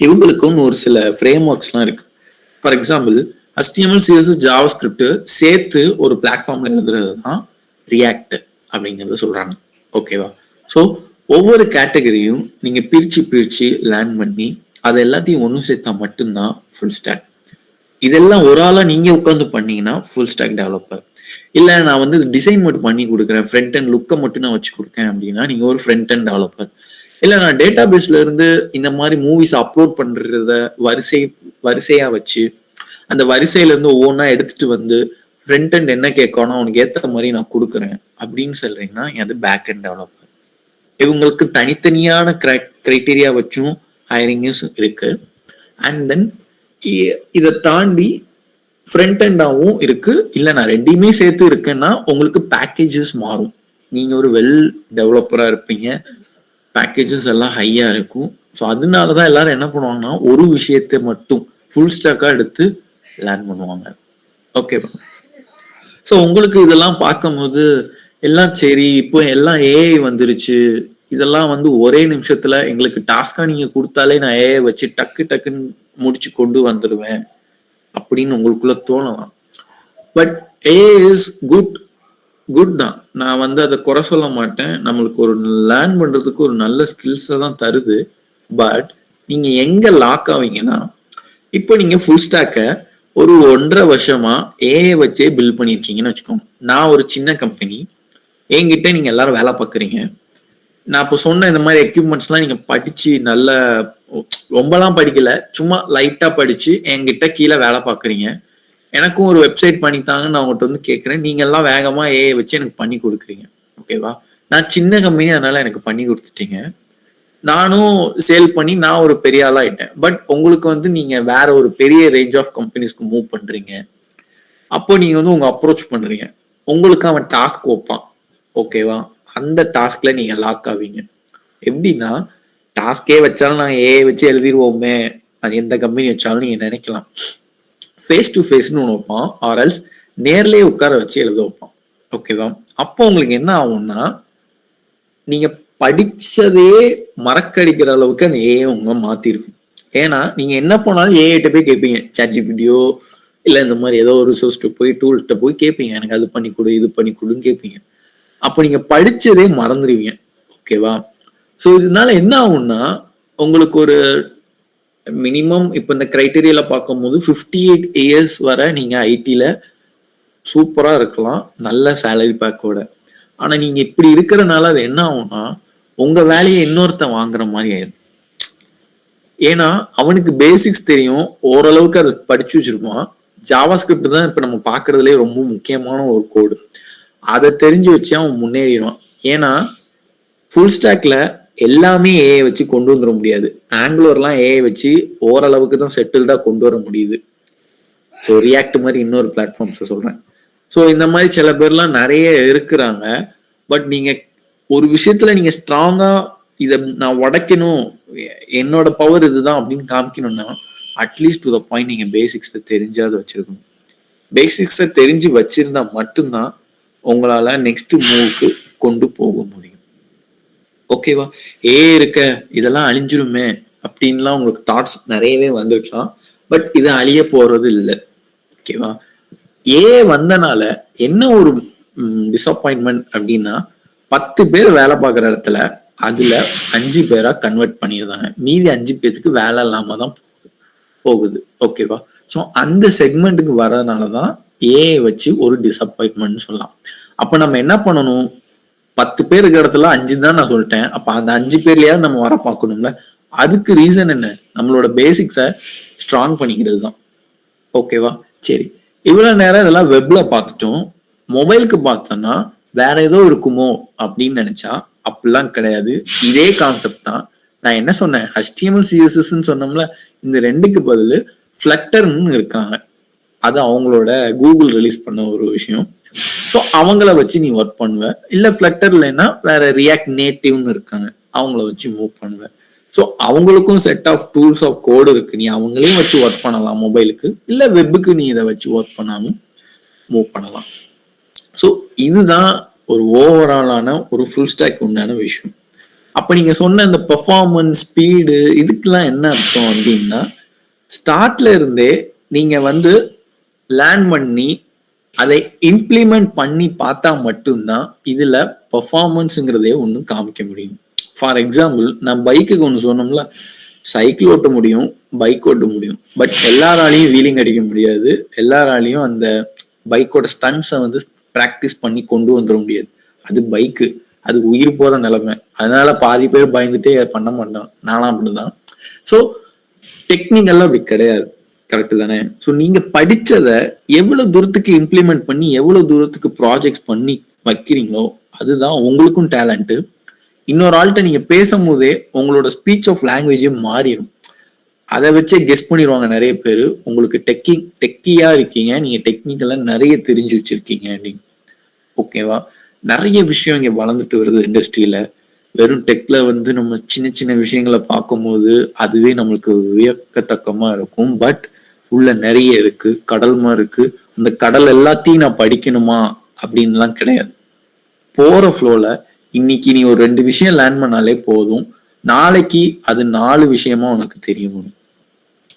இவங்களுக்கும் ஒரு சில ஃப்ரேம் ஒர்க்ஸ்லாம் இருக்கு. For example HTML, CSS, JavaScript சேர்த்து ஒரு பிளாட்ஃபார்ம்ல எழுதுறது தான் ரியாக்ட் அப்படிங்கிறத சொல்றாங்க. ஓகேவா? ஸோ ஒவ்வொரு கேட்டகரியும் நீங்க பிரிச்சு லேர்ன் பண்ணி அதை எல்லாத்தையும் ஒன்றும் சேர்த்தா மட்டும்தான் ஃபுல் ஸ்டாக். இதெல்லாம் ஒரு ஆளா நீங்க உட்காந்து பண்ணீங்கன்னா ஃபுல் ஸ்டாக் டெவலப்பர். இல்ல நான் வந்து டிசைன் மட்டும் பண்ணி கொடுக்குறேன், ஃப்ரண்ட் அண்ட் லுக்கை மட்டும் நான் வச்சு கொடுக்கேன் அப்படின்னா நீங்க ஒரு ஃப்ரண்ட் அண்ட் டெவலப்பர். இல்ல நான் டேட்டா பேஸ்ல இருந்து இந்த மாதிரி மூவிஸ் அப்லோட் பண்றத வரிசையா வச்சு அந்த வரிசையில இருந்து ஒவ்வொன்றா எடுத்துட்டு வந்து ஃப்ரண்ட் அண்ட் என்ன கேட்கணும் அவனுக்கு ஏற்ற மாதிரி நான் கொடுக்குறேன் அப்படின்னு சொல்றீங்கன்னா அது பேக் அண்ட் டெவலப்பர். இவங்களுக்கு தனித்தனியான கிரைட்டீரியா வச்சும் ஹைரிங்ஸ் இருக்கு. அண்ட் தென் இதை தாண்டி ஃப்ரண்ட் எண்டாவும் இருக்கு. இல்லை நான் ரெண்டையுமே சேர்த்து இருக்குன்னா உங்களுக்கு பேக்கேஜஸ் மாறும். நீங்க ஒரு வெல் டெவலப்பரா இருப்பீங்க, பேக்கேஜஸ் எல்லாம் ஹையா இருக்கும். ஸோ அதனாலதான் எல்லாரும் என்ன பண்ணுவாங்கன்னா ஒரு விஷயத்தை மட்டும் ஃபுல் ஸ்டாக்கா எடுத்து லேர்ன் பண்ணுவாங்க. ஓகேவா? ஸோ உங்களுக்கு இதெல்லாம் பார்க்கும்போது எல்லாம் சரி இப்போ எல்லாம் ஏஐ வந்துருச்சு, இதெல்லாம் வந்து ஒரே நிமிஷத்துல எங்களுக்கு டாஸ்கா நீங்க கொடுத்தாலே நான் ஏஐ வச்சு டக்குன்னு முடிச்சு கொண்டு வந்துடுவேன் அப்படின்னு உங்களுக்குள்ள தோணலாம். பட் ஏஐ இஸ் குட் தான், நான் வந்து அதை குறை சொல்ல மாட்டேன். நம்மளுக்கு ஒரு லேர்ன் பண்றதுக்கு ஒரு நல்ல ஸ்கில்ஸை தான் தருது. பட் நீங்க எங்க லாக் ஆவீங்கன்னா இப்போ நீங்க ஃபுல் ஸ்டாக்கை ஒரு 1.5 வருஷமா ஏஐ வச்சே பில்ட் பண்ணியிருக்கீங்கன்னு வச்சுக்கோங்க. நான் ஒரு சின்ன கம்பெனி, என்கிட்ட நீங்க எல்லாரும் வேலை பார்க்குறீங்க. நான் இப்போ சொன்ன இந்த மாதிரி எக்யூப்மெண்ட்ஸ்லாம் நீங்க படிச்சு நல்ல ரொம்பலாம் படிக்கல, சும்மா லைட்டா படிச்சு என்கிட்ட கீழே வேலை பார்க்குறீங்க. எனக்கும் ஒரு வெப்சைட் பண்ணித்தாங்கன்னு நான் உங்கள்கிட்ட வந்து கேட்குறேன். நீங்க எல்லாம் வேகமா ஏஐ வச்சு எனக்கு பண்ணி கொடுக்குறீங்க. ஓகேவா? நான் சின்ன கம்பெனி, அதனால எனக்கு பண்ணி கொடுத்துட்டீங்க. நானும் சேல் பண்ணி நான் ஒரு பெரிய ஆளாயிட்டேன். பட் உங்களுக்கு வந்து நீங்க வேற ஒரு பெரிய ரேஞ்ச் ஆஃப் கம்பெனிஸ்க்கு மூவ் பண்றீங்க. அப்போ நீங்க வந்து உங்க அப்ரோச் பண்றீங்க, உங்களுக்கு அவன் டாஸ்க் வைப்பான். ஓகேவா? அந்த டாஸ்க்ல நீங்க லாக் ஆவீங்க. எப்படின்னா டாஸ்கே வச்சாலும் நாங்கள் ஏஐ வச்சு எழுதிடுவோமே, அது எந்த கம்பெனி வச்சாலும் நீங்க நினைக்கலாம். ஃபேஸ் டு ஃபேஸ்னு ஒன்று வைப்பான், ஆர்எல்ஸ் நேர்லேயே உட்கார வச்சு எழுத வைப்பான். ஓகேவா? அப்போ உங்களுக்கு என்ன ஆகும்னா நீங்க படிச்சதே மறக்கடிக்கிற அளவுக்கு அந்த ஏஐ உங்க மாத்திருக்கும். ஏன்னா நீங்க என்ன போனாலும் ஏஐட்ட போய் கேட்பீங்க, சாட்ஜிபிடியோ இல்லை இந்த மாதிரி ஏதோ ஒரு ரிசோர்ஸ்ட்டு போய் டூல்கிட்ட போய் கேட்பீங்க, எனக்கு அது பண்ணி கொடு இது பண்ணி கொடுன்னு கேட்பீங்க. அப்போ நீங்க படிச்சதே மறந்துடுவீங்க. ஓகேவா? ஸோ இதனால என்ன ஆகும்னா உங்களுக்கு ஒரு மினிமம் இப்போ இந்த கிரைட்டீரியால பார்க்கும்போது 58 இயர்ஸ் வரை நீங்க ஐடில சூப்பரா இருக்கலாம், நல்ல சேலரி பேக்கோட. ஆனா நீங்க இப்படி இருக்கிறனால அது என்ன ஆகும்னா உங்க வேலையை இன்னொருத்தன் வாங்குற மாதிரி ஆயிடும். ஏன்னா அவனுக்கு பேசிக்ஸ் தெரியும், ஓரளவுக்கு அதை படிச்சு வச்சிருப்பான். ஜாவாஸ்கிரிப்ட் தான் இப்ப நம்ம பாக்குறதுலேயே ரொம்ப முக்கியமான ஒரு கோடு. அதை தெரிஞ்சு வச்சு அவன் முன்னேறிடுவான். ஏன்னா ஃபுல் ஸ்டாக்ல எல்லாமே ஏஐ வச்சு கொண்டு வந்துட முடியாது. ஆங்குலர்லாம் ஏஐ வச்சு ஓரளவுக்கு தான் செட்டில்டா கொண்டு வர முடியுது. ஸோ ரியாக்ட் மாதிரி இன்னொரு பிளாட்ஃபார்ம்ஸை சொல்றேன். ஸோ இந்த மாதிரி சில பேர்லாம் நிறைய இருக்கிறாங்க. பட் நீங்க ஒரு விஷயத்துல நீங்க ஸ்ட்ராங்கா இதை நான் உடைக்கணும், என்னோட பவர் இதுதான் அப்படின்னு காமிக்கணும்னா அட்லீஸ்ட் டு த பாயிண்ட் நீங்க பேசிக்ஸை தெரிஞ்சாது வச்சிருக்கணும். பேசிக்ஸை தெரிஞ்சு வச்சிருந்தா மட்டும்தான் உங்களால நெக்ஸ்ட் மூவுக்கு கொண்டு போக முடியும். ஓகேவா? இருக்க இதெல்லாம் அழிஞ்சிருமே அப்படின்லாம் உங்களுக்கு தாட்ஸ் நிறையவே வந்திருக்கலாம். பட் இது அழிய போறது இல்லை. ஓகேவா? வந்தனால என்ன ஒரு டிசப்பாயின்மெண்ட் அப்படின்னா 10 பேர் வேலை பார்க்குற இடத்துல அதுல 5 பேரா கன்வெர்ட் பண்ணிடுறாங்க, மீதி 5 பேருக்கு வேலை இல்லாம தான் போகுது. ஓகேவா? ஸோ அந்த செக்மெண்ட்டுக்கு வர்றதுனாலதான் வச்சு ஒரு டிசப்பாயின்மெண்ட் சொல்லலாம். அப்ப நம்ம என்ன பண்ணணும்? 10 பேர் இருக்கிற இடத்துல 5 தான் நான் சொல்லிட்டேன். அப்ப அந்த 5 பேர்லயாவது நம்ம வர பார்க்கணும்ல. அதுக்கு ரீசன் என்ன? நம்மளோட பேசிக்ஸை ஸ்ட்ராங் பண்ணிக்கிறது தான். ஓகேவா? சரி, இவ்வளவு நேரம் இதெல்லாம் வெப்ல பார்த்துட்டோம். மொபைலுக்கு பார்த்தோம்னா வேற ஏதோ இருக்குமோ அப்படின்னு நினைச்சா அப்படிலாம் கிடையாது. இதே கான்செப்ட் தான் நான் என்ன சொன்னேன், HTML CSSன்னு சொன்னோம்ல, இந்த ரெண்டுக்கு பதில் ஃபிளட்டர்னு இருக்காங்க. அது அவங்களோட கூகுள் ரிலீஸ் பண்ண ஒரு விஷயம். ஸோ அவங்கள வச்சு நீ ஒர்க் பண்ணுவ. இல்லை ஃபிளட்டர் இல்லைன்னா வேற ரியாக்ட் நேட்டிவ்னு இருக்காங்க, அவங்கள வச்சு மூவ் பண்ணுவ. ஸோ அவங்களுக்கும் set of tools of code இருக்கு. நீ அவங்களையும் வச்சு ஒர்க் பண்ணலாம் மொபைலுக்கு, இல்லை வெப்புக்கு நீ இதை வச்சு ஒர்க் பண்ணாலும் மூவ் பண்ணலாம். ஸோ இதுதான் ஒரு ஓவராலான ஒரு ஃபுல் ஸ்டாக் உண்டான விஷயம். அப்ப நீங்க சொன்ன இந்த பெர்ஃபார்மன்ஸ் ஸ்பீடு இதுக்கெல்லாம் என்ன அர்த்தம் அப்படின்னா, ஸ்டார்ட்ல இருந்தே நீங்க லேர்ன் பண்ணி அதை இம்ப்ளிமெண்ட் பண்ணி பார்த்தா மட்டும்தான் இதுல பெர்ஃபார்மன்ஸ்ங்கிறதே ஒன்றும் காமிக்க முடியும். ஃபார் எக்ஸாம்பிள், நான் பைக்குக்கு ஒன்று சொன்னோம்ல, சைக்கிள் ஓட்ட முடியும், பைக் ஓட்ட முடியும், பட் எல்லாராலையும் வீலிங் அடிக்க முடியாது, எல்லாராலையும் அந்த பைக்கோட ஸ்டன்ஸை ப்ராக்டிஸ் பண்ணி கொண்டு வந்துட முடியாது. அது பைக்கு, அது உயிர் போற நிலைமை. அதனால பாதி பேர் பயந்துட்டே பண்ண மாட்டான், நானும் அப்படிதான். ஸோ டெக்னிக்கெல்லாம் அப்படி கிடையாது, கரெக்ட் தானே? ஸோ நீங்க படிச்சதை எவ்வளவு தூரத்துக்கு இம்ப்ளிமெண்ட் பண்ணி எவ்வளவு தூரத்துக்கு ப்ராஜெக்ட் பண்ணி வைக்கிறீங்களோ அதுதான் உங்களுக்கும் டேலண்ட். இன்னொரு ஆள்கிட்ட நீங்க பேசும்போதே உங்களோட ஸ்பீச் ஆஃப் லாங்குவேஜே மாறிடும். அதை வச்சே கெஸ் பண்ணிடுவாங்க நிறைய பேர், உங்களுக்கு டெக்கியா இருக்கீங்க, நீங்க டெக்னிக்கலா நிறைய தெரிஞ்சு வச்சிருக்கீங்க அப்படின்னு. ஓகேவா? நிறைய விஷயம் இங்க வளர்ந்துட்டு வருது இண்டஸ்ட்ரியில. வெறும் டெக்ல நம்ம சின்ன சின்ன விஷயங்களை பார்க்கும்போது அதுவே நம்மளுக்கு வியக்கத்தக்கமா இருக்கும். பட் உள்ள நிறைய இருக்கு, கடல்மா இருக்கு. அந்த கடல் எல்லாத்தையும் நான் படிக்கணுமா அப்படின்லாம் கிடையாது. போற ஃப்ளோல இன்னைக்கு நீ ஒரு 2 விஷயம் லேர்ன் பண்ணாலே போதும், நாளைக்கு அது 4 விஷயமா உனக்கு தெரியும்.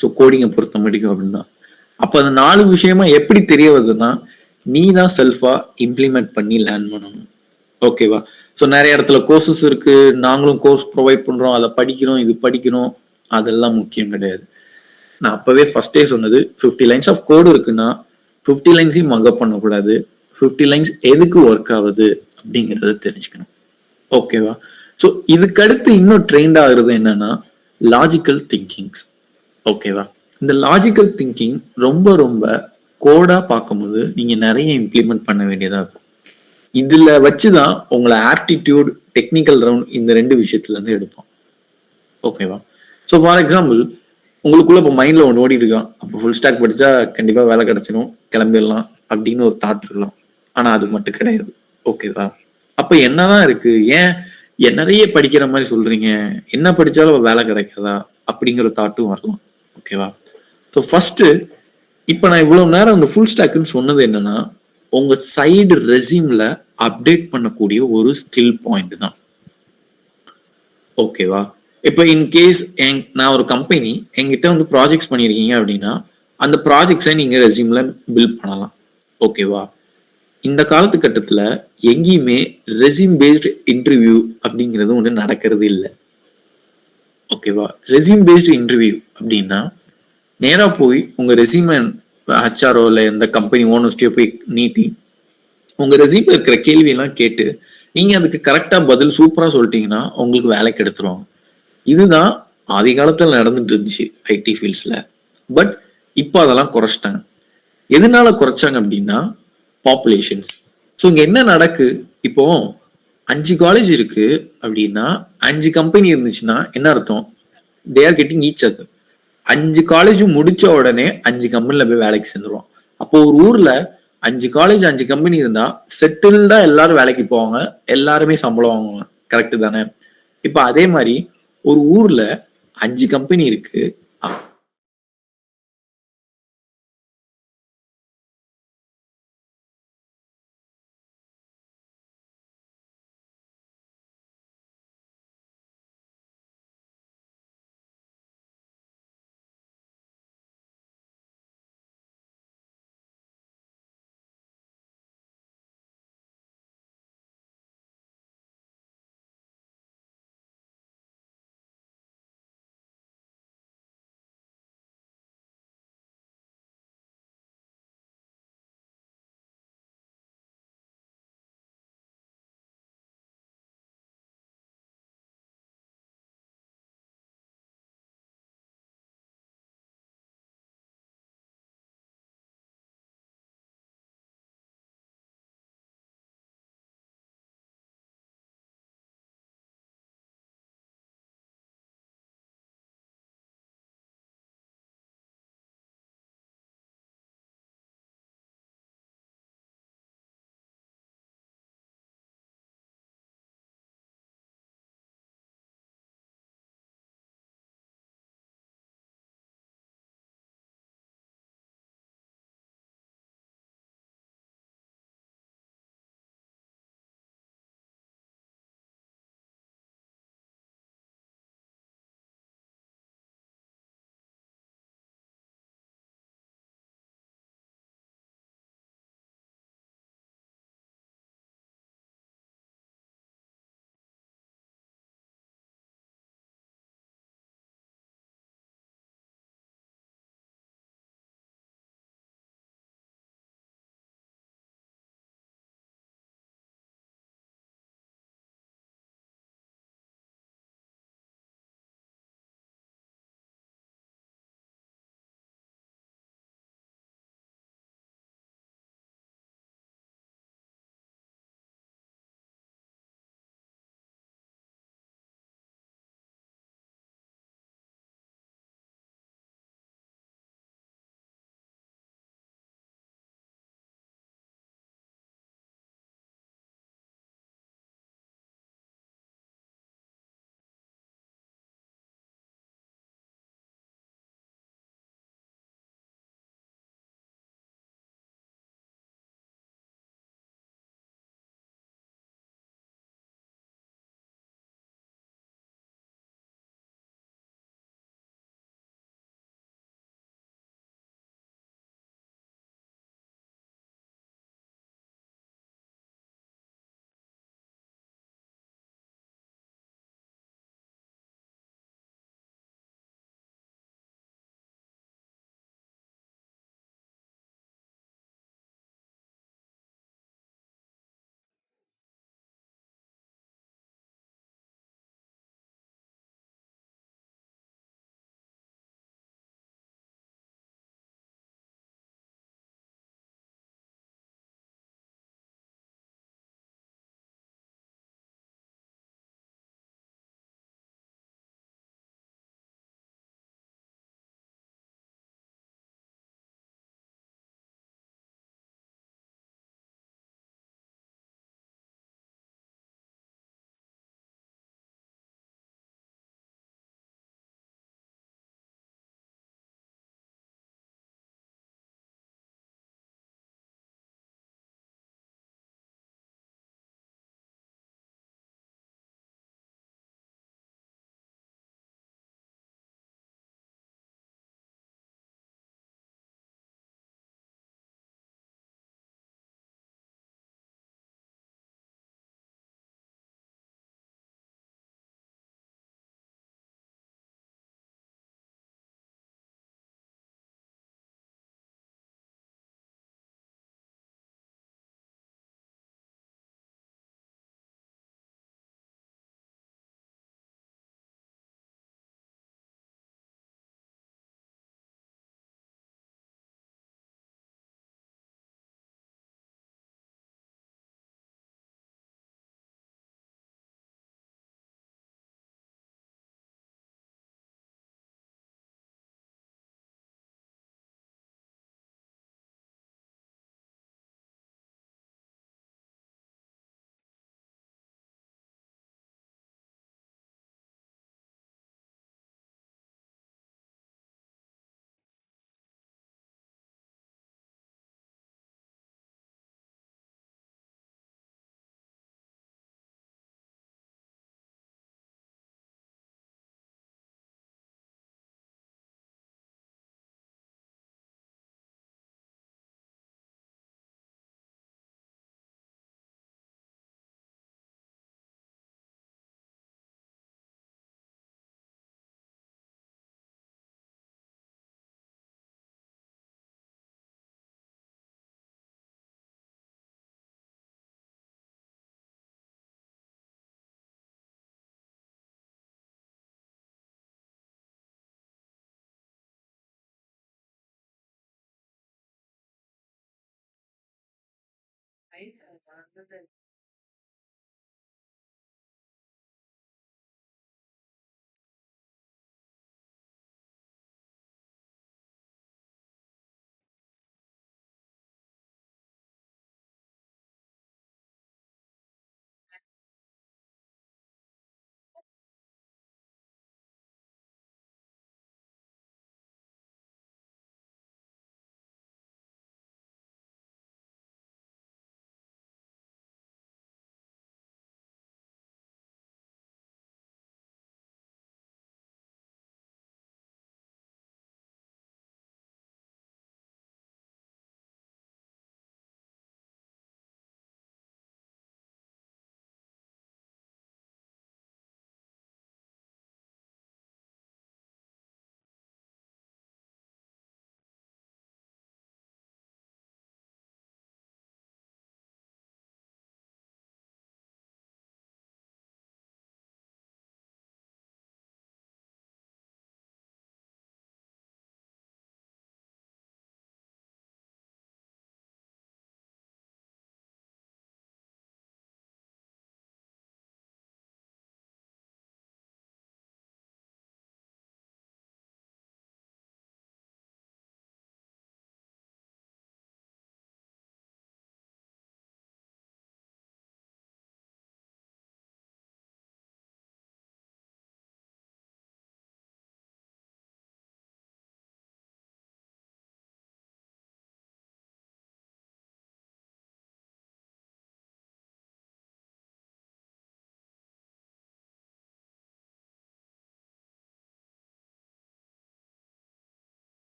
ஸோ கோடிங்கை பொறுத்த முடியும் அப்படின்னா, அப்ப அந்த 4 விஷயமா எப்படி தெரிய வருதுன்னா, நீ தான் செல்ஃபா இம்ப்ளிமெண்ட் பண்ணி லேர்ன் பண்ணணும். ஓகேவா? ஸோ நிறைய இடத்துல கோர்சஸ் இருக்கு, நாங்களும் கோர்ஸ் ப்ரொவைட் பண்றோம், அதை படிக்கிறோம், இது படிக்கிறோம், அதெல்லாம் முக்கியம் கிடையாது. நான் அப்பவே ஃபர்ஸ்டே சொன்னது, 50 லைன்ஸ் ஆஃப் கோடு இருக்குன்னா 50 லைன்ஸையும் மக்கப் பண்ணக்கூடாது. 50 லைன்ஸ் எதுக்கு ஒர்க் ஆகுது அப்படிங்கிறத தெரிஞ்சுக்கணும். ஓகேவா? ஸோ இதுக்கடுத்து இன்னும் ட்ரெண்ட் ஆகுறது என்னன்னா லாஜிக்கல் திங்கிங்ஸ். ஓகேவா? இந்த லாஜிக்கல் திங்கிங் ரொம்ப ரொம்ப கோடா பார்க்கும்போது நீங்க நிறைய இம்ப்ளிமெண்ட் பண்ண வேண்டியதா இருக்கும். இதுல வச்சுதான் உங்களை ஆப்டிடியூட், டெக்னிக்கல் ரவுண்ட் இந்த 2 விஷயத்துல இருந்து எடுப்போம். ஓகேவா? ஸோ ஃபார் எக்ஸாம்பிள், உங்களுக்குள்ள இப்போ மைண்ட்ல ஒன்று ஓடிட்டு இருக்கான், அப்போ ஃபுல் ஸ்டாக் படிச்சா கண்டிப்பா வேலை கிடைச்சிடும், கிளம்பிடலாம் அப்படின்னு ஒரு தாட் இருக்கலாம். ஆனா அது மட்டும் கிடையாது. ஓகேவா? அப்ப என்னதான் இருக்கு, ஏன் நிறைய படிக்கிற மாதிரி சொல்றீங்க, என்ன படிச்சாலும் வேலை கிடைக்காதா அப்படிங்கிற தாட்டும் வரலாம். ஓகேவா? ஸோ ஃபர்ஸ்ட், இப்போ நான் இவ்வளவு நேரம் அந்த ஃபுல் ஸ்டாக்னு சொன்னது என்னன்னா, உங்க சைடு ரெசியூம்ல அப்டேட் பண்ணக்கூடிய ஒரு ஸ்கில் பாயிண்ட் தான். ஓகேவா? இப்போ இன்கேஸ் நான் ஒரு கம்பெனி என்கிட்ட ப்ராஜெக்ட்ஸ் பண்ணியிருக்கீங்க அப்படின்னா, அந்த ப்ராஜெக்ட்ஸை நீங்க ரெசியூம்ல பில்ட் பண்ணலாம். ஓகேவா? இந்த காலத்துக்கட்டத்தில் எங்கேயுமே ரெசியூம் பேஸ்டு இன்டர்வியூ அப்படிங்கிறது ஒன்று நடக்கிறது இல்லை. ஓகேவா? ரெசியூம் பேஸ்டு இன்டர்வியூ அப்படின்னா நேராக போய் உங்க ரெசியூமை ஹச்ஆர்ஓ இல்லை எந்த கம்பெனி ஓனர்ஸ்டையோ போய் நீட்டி உங்க ரெசியூம்ல இருக்கிற கேள்வியெல்லாம் கேட்டு நீங்க அதுக்கு கரெக்டா பதில் சூப்பரா சொல்லிட்டீங்கன்னா உங்களுக்கு வேலைக்கு எடுத்துருவாங்க. இதுதான் ஆதி காலத்தில் நடந்துட்டு இருந்துச்சு ஐடி ஃபீல்ட்ஸ்ல. பட் இப்போ அதெல்லாம் குறைச்சிட்டாங்க. எதனால குறைச்சாங்க அப்படின்னா பாப்புலேஷன்ஸ். ஸோ இங்க என்ன நடக்கு, இப்போ 5 காலேஜ் இருக்கு அப்படின்னா 5 கம்பெனி இருந்துச்சுன்னா என்ன அர்த்தம், they are getting each other. 5 college முடிச்ச உடனே 5 கம்பெனில போய் வேலைக்கு சேர்ந்துருவோம். அப்போ ஒரு ஊர்ல 5 காலேஜ் 5 கம்பெனி இருந்தா செட்டில்டா எல்லாரும் வேலைக்கு போவாங்க, எல்லாருமே சம்பளம் வாங்குவாங்க. கரெக்ட் தானே? இப்ப அதே மாதிரி ஒரு ஊர்ல 5 கம்பெனி இருக்கு.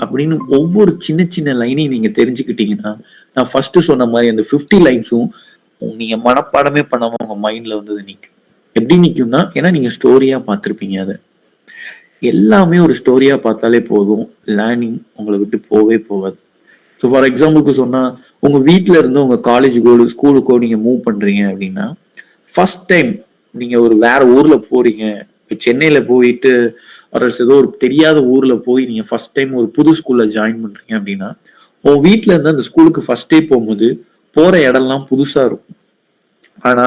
அப்படின்னு ஒவ்வொரு சின்ன சின்ன லைனையும் நீங்க தெரிஞ்சுக்கிட்டீங்கன்னா, நான் ஃபர்ஸ்ட் சொன்ன மாதிரி அந்த 50 லைன்ஸும் நீங்க மனப்பாடமே பண்ணாம உங்க மைண்ட்ல வந்து நிக்கும். எப்படி நிக்கும்னா, ஏன்னா நீங்க ஸ்டோரியா பார்த்திருப்பீங்க அத. எல்லாமே ஒரு ஸ்டோரியா பார்த்தாலே போதும். லேர்னிங் உங்கள விட்டு போவே போகாது. ஸோ ஃபார் எக்ஸாம்பிளுக்கு சொன்னா, உங்க வீட்ல இருந்து உங்க காலேஜுக்கோ, ஸ்கூலுக்கோ நீங்க மூவ் பண்றீங்க அப்படின்னா, ஃபர்ஸ்ட் டைம் நீங்க ஒரு வேற ஊர்ல போறீங்க. சென்னையில போயிட்டு ஏதோ ஒரு தெரியாத ஊர்ல போய் நீங்க ஃபர்ஸ்ட் டைம் ஒரு புது ஸ்கூல்ல ஜாயின் பண்றீங்க அப்படின்னா, உன் வீட்ல இருந்து அந்த ஸ்கூலுக்கு ஃபர்ஸ்ட் டே போகும்போது போற இடம்லாம் புதுசா இருக்கும். ஆனா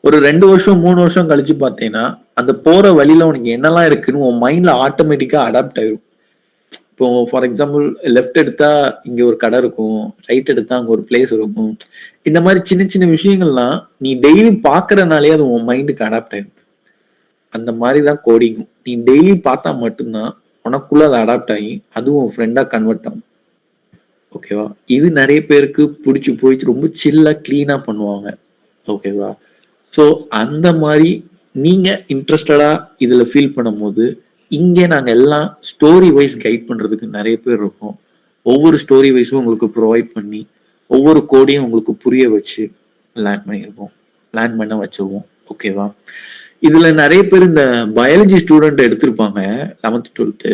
ஒரு 2 வருஷம் 3 வருஷம் கழிச்சு பார்த்தீங்கன்னா, அந்த போற வழியில உனக்கு என்னெல்லாம் இருக்குன்னு உன் மைண்ட்ல ஆட்டோமேட்டிக்கா அடாப்ட் ஆயிரும். இப்போ ஃபார் எக்ஸாம்பிள் லெஃப்ட் எடுத்தா இங்க ஒரு கடை இருக்கும். ரைட் எடுத்தா அங்க ஒரு பிளேஸ் இருக்கும். இந்த மாதிரி சின்ன சின்ன விஷயங்கள்லாம் நீ டெய்லி பார்க்கறனாலே அது உன் மைண்டுக்கு அடாப்ட் ஆயிரும். அந்த மாதிரி தான் கோடிங்கும். நீ டெய்லி பார்த்தா மட்டும்தான் உனக்குள்ள அது அடாப்ட் ஆகி அதுவும் உன் ஃப்ரெண்டா கன்வெர்ட் ஆகும். ஓகேவா? இது நிறைய பேருக்கு பிடிச்சு போயிட்டு ரொம்ப சில்லா கிளீனா பண்ணுவாங்க. ஓகேவா? ஸோ அந்த மாதிரி நீங்க இன்ட்ரெஸ்டடா இதுல ஃபீல் பண்ணும்போது, இங்கே நாங்க எல்லாம் ஸ்டோரி வைஸ் கைட் பண்றதுக்கு நிறைய பேர் இருக்கோம். ஒவ்வொரு ஸ்டோரி வைஸும் உங்களுக்கு ப்ரொவைட் பண்ணி, ஒவ்வொரு கோடையும் உங்களுக்கு புரிய வச்சு லேர்ன் பண்ணியிருக்கோம். லேர்ன் பண்ண வச்சுருவோம். ஓகேவா? இதுல நிறைய பேர் இந்த பயாலஜி ஸ்டூடெண்ட் எடுத்திருப்பாங்க 11th 12th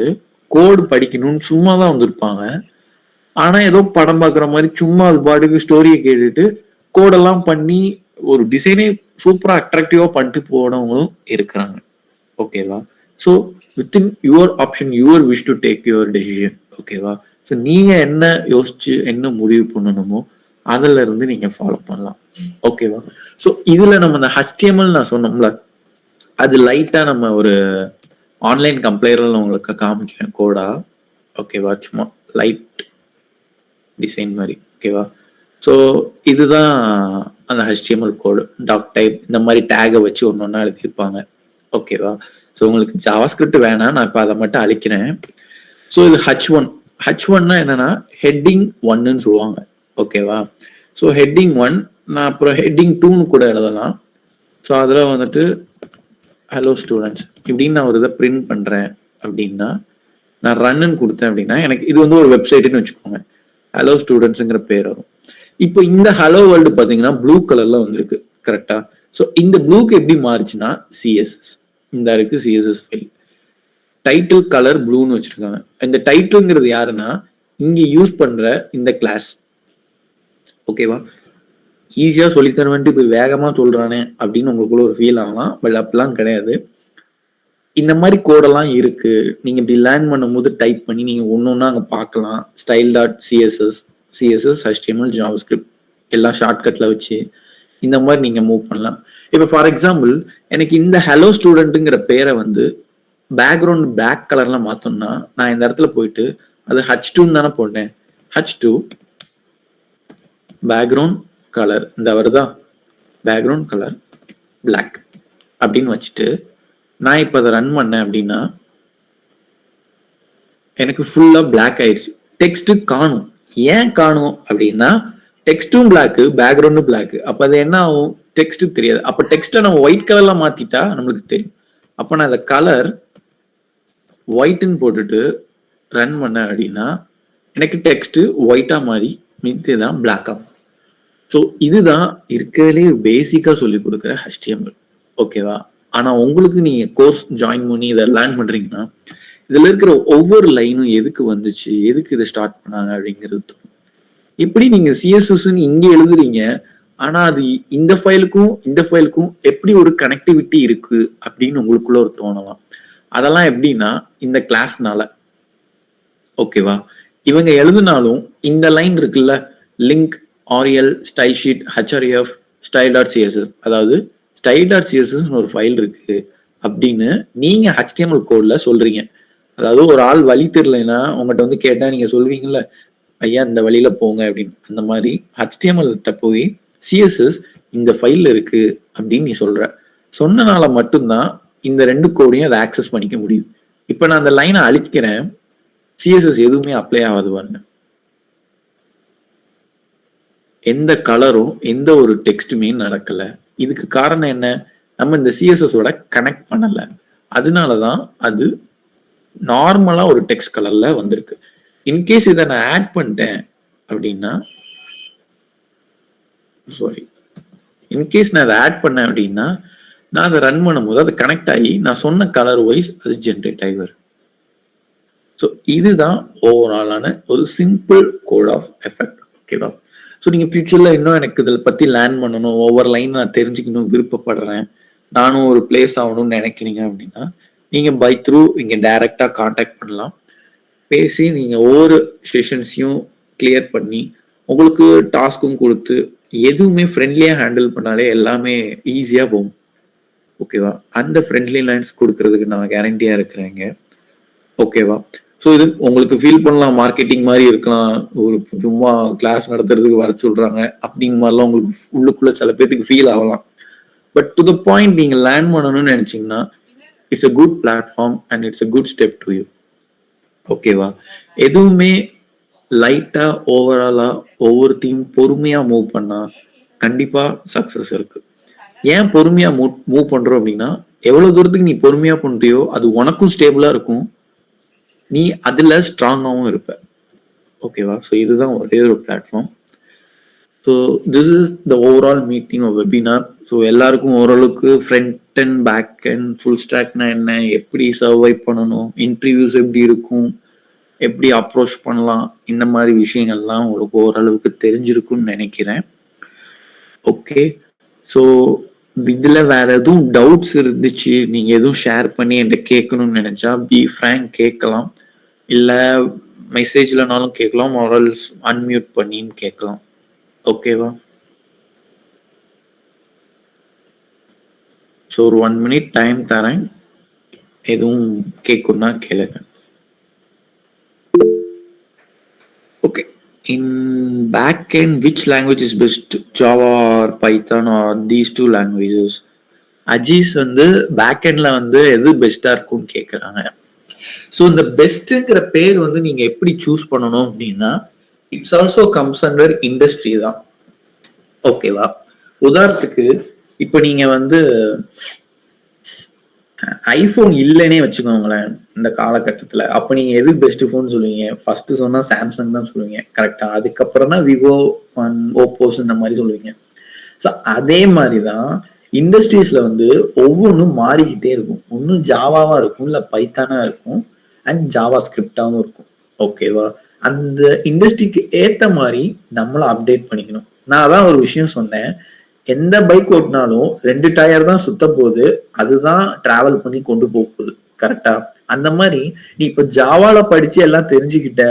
கோடு படிக்கணும்னு சும்மா தான் வந்திருப்பாங்க. ஆனா ஏதோ படம் பார்க்குற மாதிரி சும்மா அது பாட்டுக்கு ஸ்டோரியை கேட்டுட்டு கோடெல்லாம் பண்ணி ஒரு டிசைனே சூப்பரா அட்ராக்டிவா பண்ணிட்டு போனவங்களும் இருக்கிறாங்க. ஓகேவா? So within your option your wish to take your decision. ஓகேவா? ஸோ நீங்க என்ன யோசிச்சு என்ன முடிவு பண்ணணுமோ அதுல இருந்து நீங்க ஃபாலோ பண்ணலாம். ஓகேவா? ஸோ இதுல நம்ம இந்த HTML நான் சொன்னோம்ல, அது லைட்டா நம்ம ஒரு ஆன்லைன் கம்ப்ளைரல் உங்களுக்கு காமிக்கிறேன் கோடா. ஓகேவா? சும்மா லைட் டிசைன் மாதிரி. ஓகேவா? ஸோ இதுதான் அந்த HTML கோடு. டாக் டைப் இந்த மாதிரி டேகை வச்சு ஒன்று ஒன்றா எழுதியிருப்பாங்க. ஓகேவா? ஸோ உங்களுக்கு ஜாவாஸ்கிரிப்ட் வேணாம், நான் இப்போ அதை மட்டும் அழிக்கிறேன். ஸோ இது H1னா என்னன்னா ஹெட்டிங் 1ன்னு சொல்லுவாங்க. ஓகேவா? ஸோ ஹெட்டிங் 1 நான் அப்புறம் ஹெட்டிங் 2ன்னு கூட எழுதலாம். ஸோ அதில் வந்துட்டு ஹலோ ஸ்டூடெண்ட்ஸ் இப்படின்னு நான் ஒரு இதை பிரிண்ட் பண்ணுறேன் அப்படின்னா, நான் ரன்னு கொடுத்தேன் அப்படின்னா எனக்கு இது வந்து ஒரு வெப்சைட்டுன்னு வச்சுக்கோங்க. ஹலோ ஸ்டூடெண்ட்ஸுங்கிற பேர் வரும். இப்போ இந்த ஹலோ வேர்ல்டு பார்த்தீங்கன்னா ப்ளூ கலர்ல வந்திருக்கு. கரெக்டா? ஸோ இந்த ப்ளூக்கு எப்படி மாறுச்சுன்னா சிஎஸ்எஸ். இந்த இருக்கு சிஎஸ்எஸ் ஃபைல். டைட்டில் கலர் ப்ளூன்னு வச்சிருக்காங்க. இந்த டைட்டில்ங்கிறது யாருன்னா இங்க யூஸ் பண்ற இந்த கிளாஸ். ஓகேவா? ஈஸியா சொல்லி தருவேன்ட்டு இப்போ வேகமா சொல்றானே அப்படின்னு உங்களுக்குள்ள ஒரு ஃபீல் ஆகலாம். பட் அப்படிலாம் கிடையாது. இந்த மாதிரி கோடெல்லாம் இருக்கு. நீங்க இப்படி லேர்ன் பண்ணும்போது டைப் பண்ணி நீங்க ஒன்னொன்னா அங்க பார்க்கலாம். Style dot CSS, HTML, JavaScript எல்லாம் ஷார்ட்கட்ல வச்சு இந்த மாதிரி நீங்க மூவ் பண்ணலாம். இப்போ ஃபார் எக்ஸாம்பிள் எனக்கு இந்த ஹலோ ஸ்டூடெண்ட்டுங்கிற பேரை வந்து பேக்ரவுண்ட் பிளாக் கலர்ல மாத்தணும்னா நான் இந்த இடத்துல போயிட்டு அது H2ன்னு தானே போட்டேன். H2 பேக்ரவுண்ட் கலர் இந்த வருதா, பேக்ரவுண்ட் கலர் பிளாக் அப்படின்னு வச்சுட்டு நான் இப்போ அதை ரன் பண்ணேன் அப்படின்னா எனக்கு ஃபுல்லா பிளாக் ஆயிடுச்சு. டெக்ஸ்ட் காணும். ஏன் காணும் அப்படின்னா டெக்ஸ்டும் பிளாக், பேக்ரவுண்டும் பிளாக். அப்ப அது என்ன ஆகும்? டெக்ஸ்ட் தெரியாது. அப்ப டெக்ஸ்ட்டை நம்ம ஒயிட் கலர்ல மாத்திட்டா நம்மளுக்கு தெரியும். அப்ப நான் அந்த கலர் ஒயிட்னு போட்டுட்டு ரன் பண்ண அப்படின்னா எனக்கு டெக்ஸ்ட் ஒயிட்டா மாறி மித்தி தான் பிளாக் ஆகும். ஸோ இதுதான் இருக்கிறதுலே பேசிக்கா சொல்லி கொடுக்குற HTML. ஓகேவா? ஆனா உங்களுக்கு நீங்க கோர்ஸ் ஜாயின் பண்ணி இதை லேர்ன் பண்றீங்கன்னா இதுல இருக்கிற ஒவ்வொரு லைனும் எதுக்கு வந்துச்சு, எதுக்கு இதை ஸ்டார்ட் பண்ணாங்க அப்படிங்கிறது. எப்படி நீங்க சிஎஸ்எஸ்ன்னு இங்க எழுதுறீங்க, ஆனா அது இந்த ஃபைலுக்கும் எப்படி ஒரு கனெக்டிவிட்டி இருக்கு அப்படின்னு உங்களுக்குள்ள ஒரு தோணலாம். அதெல்லாம் எப்படின்னா இந்த கிளாஸ்னால. ஓகேவா? இவங்க எழுதினாலும் இந்த லைன் இருக்குல்ல, link rel style sheet HRF style dot CSS, அதாவது ஸ்டைல் டாட் சிஎஸ்எஸ் ஒரு ஃபைல் இருக்கு அப்படின்னு நீங்க HTML கோட்ல சொல்றீங்க. அதாவது ஒரு ஆள் வழி தெரியலன்னா உங்கள்கிட்ட வந்து கேட்டா நீங்க சொல்வீங்கல்ல, ஐயா இந்த வழியில போங்க அப்படின்னு. அந்த மாதிரி HTML போய் சிஎஸ்எஸ் இந்த ஃபைல் இருக்கு அப்படின்னு நீ சொல்ற. சொன்னனால மட்டும்தான் இந்த 2 கோடையும் அதை ஆக்சஸ் பண்ணிக்க முடியுது. இப்ப நான் அந்த லைனை அழிக்கிறேன், சிஎஸ்எஸ் எதுவுமே அப்ளை ஆகாது பாருங்க. எந்த கலரும் எந்த ஒரு டெக்ஸ்டுமே நடக்கல. இதுக்கு காரணம் என்ன? நம்ம இந்த சிஎஸ்எஸோட கனெக்ட் பண்ணல. அதனாலதான் அது நார்மலா ஒரு டெக்ஸ்ட் கலர்ல வந்திருக்கு. இன்கேஸ் இதை நான் ஆட் பண்ணிட்டேன் அப்படின்னா, சாரி, இன்கேஸ் நான் அதை ஆட் பண்ணேன் அப்படின்னா, நான் அதை ரன் பண்ணும்போது அது கனெக்ட் ஆகி நான் சொன்ன கலர் வைஸ் அது ஜென்ரேட் ஆகி வரும். ஸோ இதுதான் ஓவராலான ஒரு சிம்பிள் கோட் ஆஃப் எஃபெக்ட். ஓகேவா? ஸோ நீங்கள் ஃபியூச்சரில் இன்னும் எனக்கு இதில் பற்றி லேர்ன் பண்ணணும், ஒவ்வொரு லைன் நான் தெரிஞ்சுக்கணும் விருப்பப்படுறேன், நானும் ஒரு பிளேஸ் ஆகணும்னு நினைக்கிறீங்க அப்படின்னா நீங்கள் பை த்ரூ இங்கே டைரெக்டாக காண்டாக்ட் பண்ணலாம். பேசி நீங்கள் ஒவ்வொரு செஷன்ஸையும் கிளியர் பண்ணி உங்களுக்கு டாஸ்க்கும் கொடுத்து எதுவுமே ஃப்ரெண்ட்லியாக ஹேண்டில் பண்ணாலே எல்லாமே ஈஸியாக போகும். ஓகேவா? அந்த ஃப்ரெண்ட்லி லைன்ஸ் கொடுக்கறதுக்கு நான் கேரண்டியாக இருக்கிறேங்க. ஓகேவா? ஸோ இது உங்களுக்கு ஃபீல் பண்ணலாம் மார்க்கெட்டிங் மாதிரி இருக்கலாம், ஒரு சும்மா கிளாஸ் நடத்துறதுக்கு வர சொல்றாங்க அப்படிங்கிற மாதிரிலாம் உங்களுக்கு உள்ளுக்குள்ள சில பேருக்கு ஃபீல் ஆகலாம். பட் டு த பாயிண்ட் நீங்கள் லேர்ன் பண்ணணும்னு நினைச்சீங்கன்னா it's a good platform and it's a good step to you. ஓகேவா? எதுவுமே லைட்டா ஓவராலா ஒவ்வொருத்தையும் பொறுமையா மூவ் பண்ணா கண்டிப்பா சக்சஸ் இருக்கு. ஏன் பொறுமையா மூவ் பண்றோம் அப்படின்னா, எவ்வளவு தூரத்துக்கு நீ பொறுமையா பண்றியோ அது உனக்கும் ஸ்டேபிளா இருக்கும், நீ அதுல ஸ்ட்ராங்காகவும் இருப்ப. ஓகேவா? ஸோ இதுதான் ஒரே ஒரு platform. So this is the overall meeting of webinar. So எல்லாருக்கும் ஓரளவுக்கு front and back and full ஸ்டாக்னா என்ன, எப்படி சர்வை பண்ணணும், இன்டர்வியூஸ் எப்படி இருக்கும், எப்படி அப்ரோச் பண்ணலாம், இந்த மாதிரி விஷயங்கள்லாம் உங்களுக்கு ஓரளவுக்கு தெரிஞ்சிருக்கும்னு நினைக்கிறேன். ஓகே, ஸோ இதில் வேற எதுவும் டவுட்ஸ் இருந்துச்சு, நீங்கள் எதுவும் ஷேர் பண்ணி என்கிட்ட கேட்கணும்னு நினைச்சா பி ஃப்ரேங்க் கேட்கலாம், இல்லை மெசேஜ்லனாலும் கேட்கலாம், ஆர்எல்ஸ் அன்மியூட் பண்ணின்னு கேட்கலாம். ஓகேவா? ஸோ ஒரு 1 minute டைம் தரேன், எதுவும் கேட்கணும்னா கேளுங்க. Okay, in backend, which language is best, Java or Python or these two languages? Aziz வந்து பேக்எண்ட்ல வந்து எது பெஸ்டா இருக்கும்னு கேட்குறாங்க. ஸோ இந்த பெஸ்ட்டுங்கிற பேர் வந்து நீங்க எப்படி சூஸ் பண்ணணும் அப்படின்னா, it's also comes under industry தான். ஓகேவா? உதாரணத்துக்கு இப்போ நீங்க வந்து ஐபோன் இல்லைன்னே வச்சுக்கோங்களேன் இந்த காலகட்டத்தில், அப்போ நீங்க எது பெஸ்ட் ஃபோன் சொல்லுவீங்க? ஃபர்ஸ்ட் சொன்னா சாம்சங் தான் சொல்லுவீங்க, கரெக்டா? அதுக்கப்புறம் தான் விவோ, ஓப்போஸ் இந்த மாதிரி சொல்லுவீங்க. ஸோ அதே மாதிரி தான் இண்டஸ்ட்ரீஸ்ல வந்து ஒவ்வொன்றும் மாறிக்கிட்டே இருக்கும். ஒன்றும் ஜாவாவா இருக்கும், இல்லை பைத்தானா இருக்கும், அண்ட் ஜாவா ஸ்கிரிப்டாவும் இருக்கும். ஓகேவா? அந்த இண்டஸ்ட்ரிக்கு ஏற்ற மாதிரி நம்மளும் அப்டேட் பண்ணிக்கணும். நான் அதான் ஒரு விஷயம் சொன்னேன், எந்த பைக் ஓட்டினாலும் 2 டயர் தான் சுத்த போகுது, அதுதான் டிராவல் பண்ணி கொண்டு போகுது, கரெக்டா? அந்த மாதிரி நீ இப்ப ஜாவால படிச்சு எல்லாம் தெரிஞ்சுக்கிட்ட,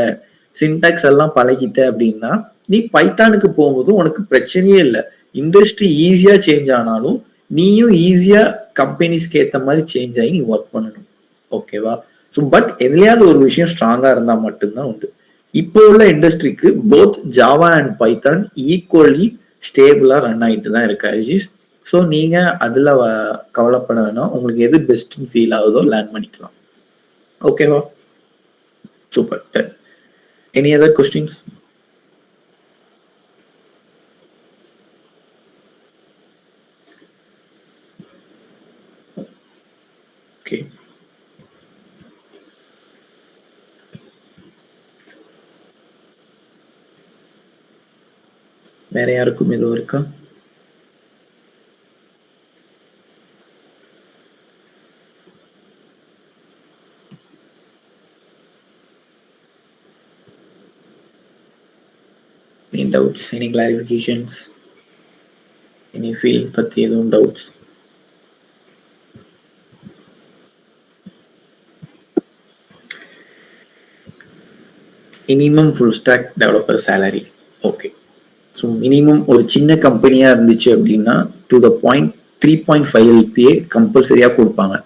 சின்டாக்ஸ் எல்லாம் பழகிட்ட அப்படின்னா நீ பைத்தானுக்கு போகும்போது உனக்கு பிரச்சனையே இல்லை. இண்டஸ்ட்ரி ஈஸியா சேஞ்ச் ஆனாலும் நீயும் ஈஸியா கம்பெனிஸ்க்கு ஏற்ற மாதிரி சேஞ்ச் ஆகி நீ ஒர்க் பண்ணணும். ஓகேவா? ஸோ பட் எதுலையாவது ஒரு விஷயம் ஸ்ட்ராங்கா இருந்தா மட்டும்தான் உண்டு. இப்போ உள்ள இண்டஸ்ட்ரிக்கு both Java and Python equally ஸ்டேபிளா ரன் ஆகிட்டு தான் இருக்கு அஜீஸ். ஸோ நீங்க அதுல கவலைப்பட வேணாம், உங்களுக்கு எது பெஸ்ட்னு ஃபீல் ஆகுதோ லேர்ன் பண்ணிக்கலாம். ஓகேவா? Super. Any other questions? Okay, வேற யாருக்கும் எதுவும் இருக்கா? Any doubts, any clarifications, any field பத்தி எதுவும் doubts? Minimum full stack developer salary. Okay, so minimum ஒரு சின்ன கம்பெனியாக இருந்துச்சு அப்படின்னா டு த பாயிண்ட் 3.5 LPA கம்பல்சரியாக கொடுப்பாங்க.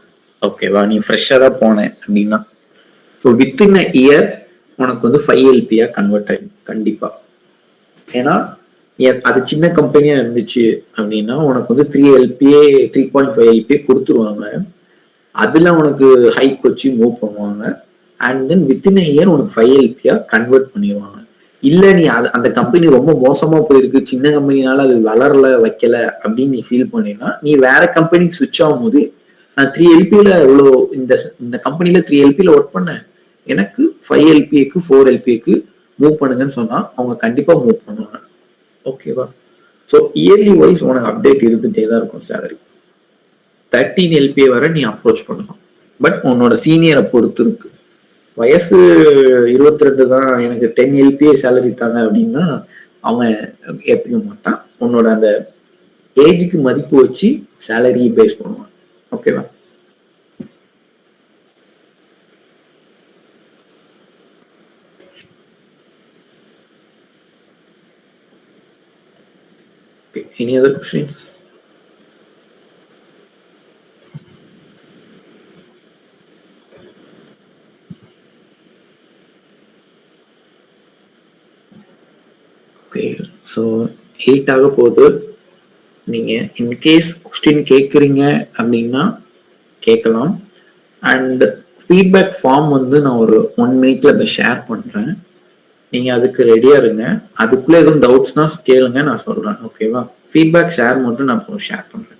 ஓகேவா? நீ ஃப்ரெஷ்ஷராக போனேன் அப்படின்னா ஸோ வித்தின் அ இயர் உனக்கு வந்து 5 LPA கன்வெர்ட் ஆகும் கண்டிப்பாக. ஏன்னா அது சின்ன கம்பெனியாக இருந்துச்சு அப்படின்னா உனக்கு வந்து 3.5 LPA கொடுத்துருவாங்க. அதில் உனக்கு ஹைக் வச்சு மூவ் பண்ணுவாங்க. அண்ட் தென் வித்தின் இயர் உனக்கு 5 LPA கன்வெர்ட் பண்ணிடுவாங்க. இல்லை நீ அந்த கம்பெனி ரொம்ப மோசமாக போயிருக்கு, சின்ன கம்பெனினால அது வளரல வைக்கல அப்படின்னு நீ ஃபீல் பண்ணினா நீ வேற கம்பெனிக்கு சுவிட்ச் ஆகும்போது நான் 3 LPல இவ்வளோ இந்த கம்பெனியில் 3 LPல ஒர்க் பண்ணேன், எனக்கு 5 LPAக்கு 4 LPAக்கு மூவ் பண்ணுங்கன்னு சொன்னா அவங்க கண்டிப்பா மூவ் பண்ணுவாங்க. ஓகேவா? ஸோ இயர்லி வைஸ் உனக்கு அப்டேட் இருந்துகிட்டே தான் இருக்கும் சேலரி. 13 LPA வரை நீ அப்ரோச் பண்ணலாம். பட் உன்னோட சீனியரை பொறுத்து இருக்கு. வயசு 22 தான், எனக்கு 10 LPA சேலரி தாங்க அப்படின்னா அவன் ஏற்றுக்க மாட்டான். உன்னோட அந்த ஏஜுக்கு மதிப்பு வச்சு சேலரி பேஸ் பண்ணுவான். ஓகேவா? Any other questions? Okay, so 8 ஆக போகுது. நீங்கள் இன்கேஸ் கொஸ்டின் கேட்குறீங்க அப்படின்னா கேட்கலாம். அண்ட் ஃபீட்பேக் ஃபார்ம் வந்து நான் ஒரு 1 minute அதை ஷேர் பண்ணுறேன். நீங்கள் அதுக்கு ரெடியாக இருங்க. அதுக்குள்ளே எதுவும் டவுட்ஸ்னா கேளுங்க, நான் சொல்கிறேன். ஓகேவா? ஃபீட்பேக் ஷேர் மட்டும் நான் ஷேர் பண்ணுறேன்.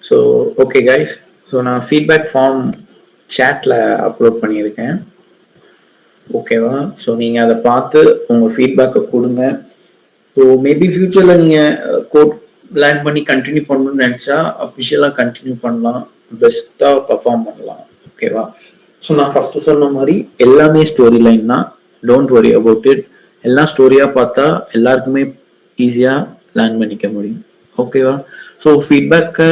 ஸோ ஓகே கைஸ், ஸோ நான் ஃபீட்பேக் ஃபார்ம் சேட்டில் அப்லோட் பண்ணியிருக்கேன். ஓகேவா? ஸோ நீங்கள் அதை பார்த்து உங்கள் ஃபீட்பேக்கை கொடுங்க. ஸோ மேபி ஃப்யூச்சரில் நீங்கள் கோட் லேர்ன் பண்ணி கண்டினியூ பண்ணணும்னு நினச்சா அஃபிஷியலாக கண்டினியூ பண்ணலாம், பெஸ்ட்டாக பர்ஃபார்ம் பண்ணலாம். ஓகேவா? ஸோ நான் ஃபஸ்ட்டு சொன்ன மாதிரி எல்லாமே ஸ்டோரி லைன் தான். Don't worry about it. எல்லாம் ஸ்டோரியாக பார்த்தா எல்லாருக்குமே ஈஸியாக லேர்ன் பண்ணிக்க முடியும். ஓகேவா? ஸோ ஃபீட்பேக்கை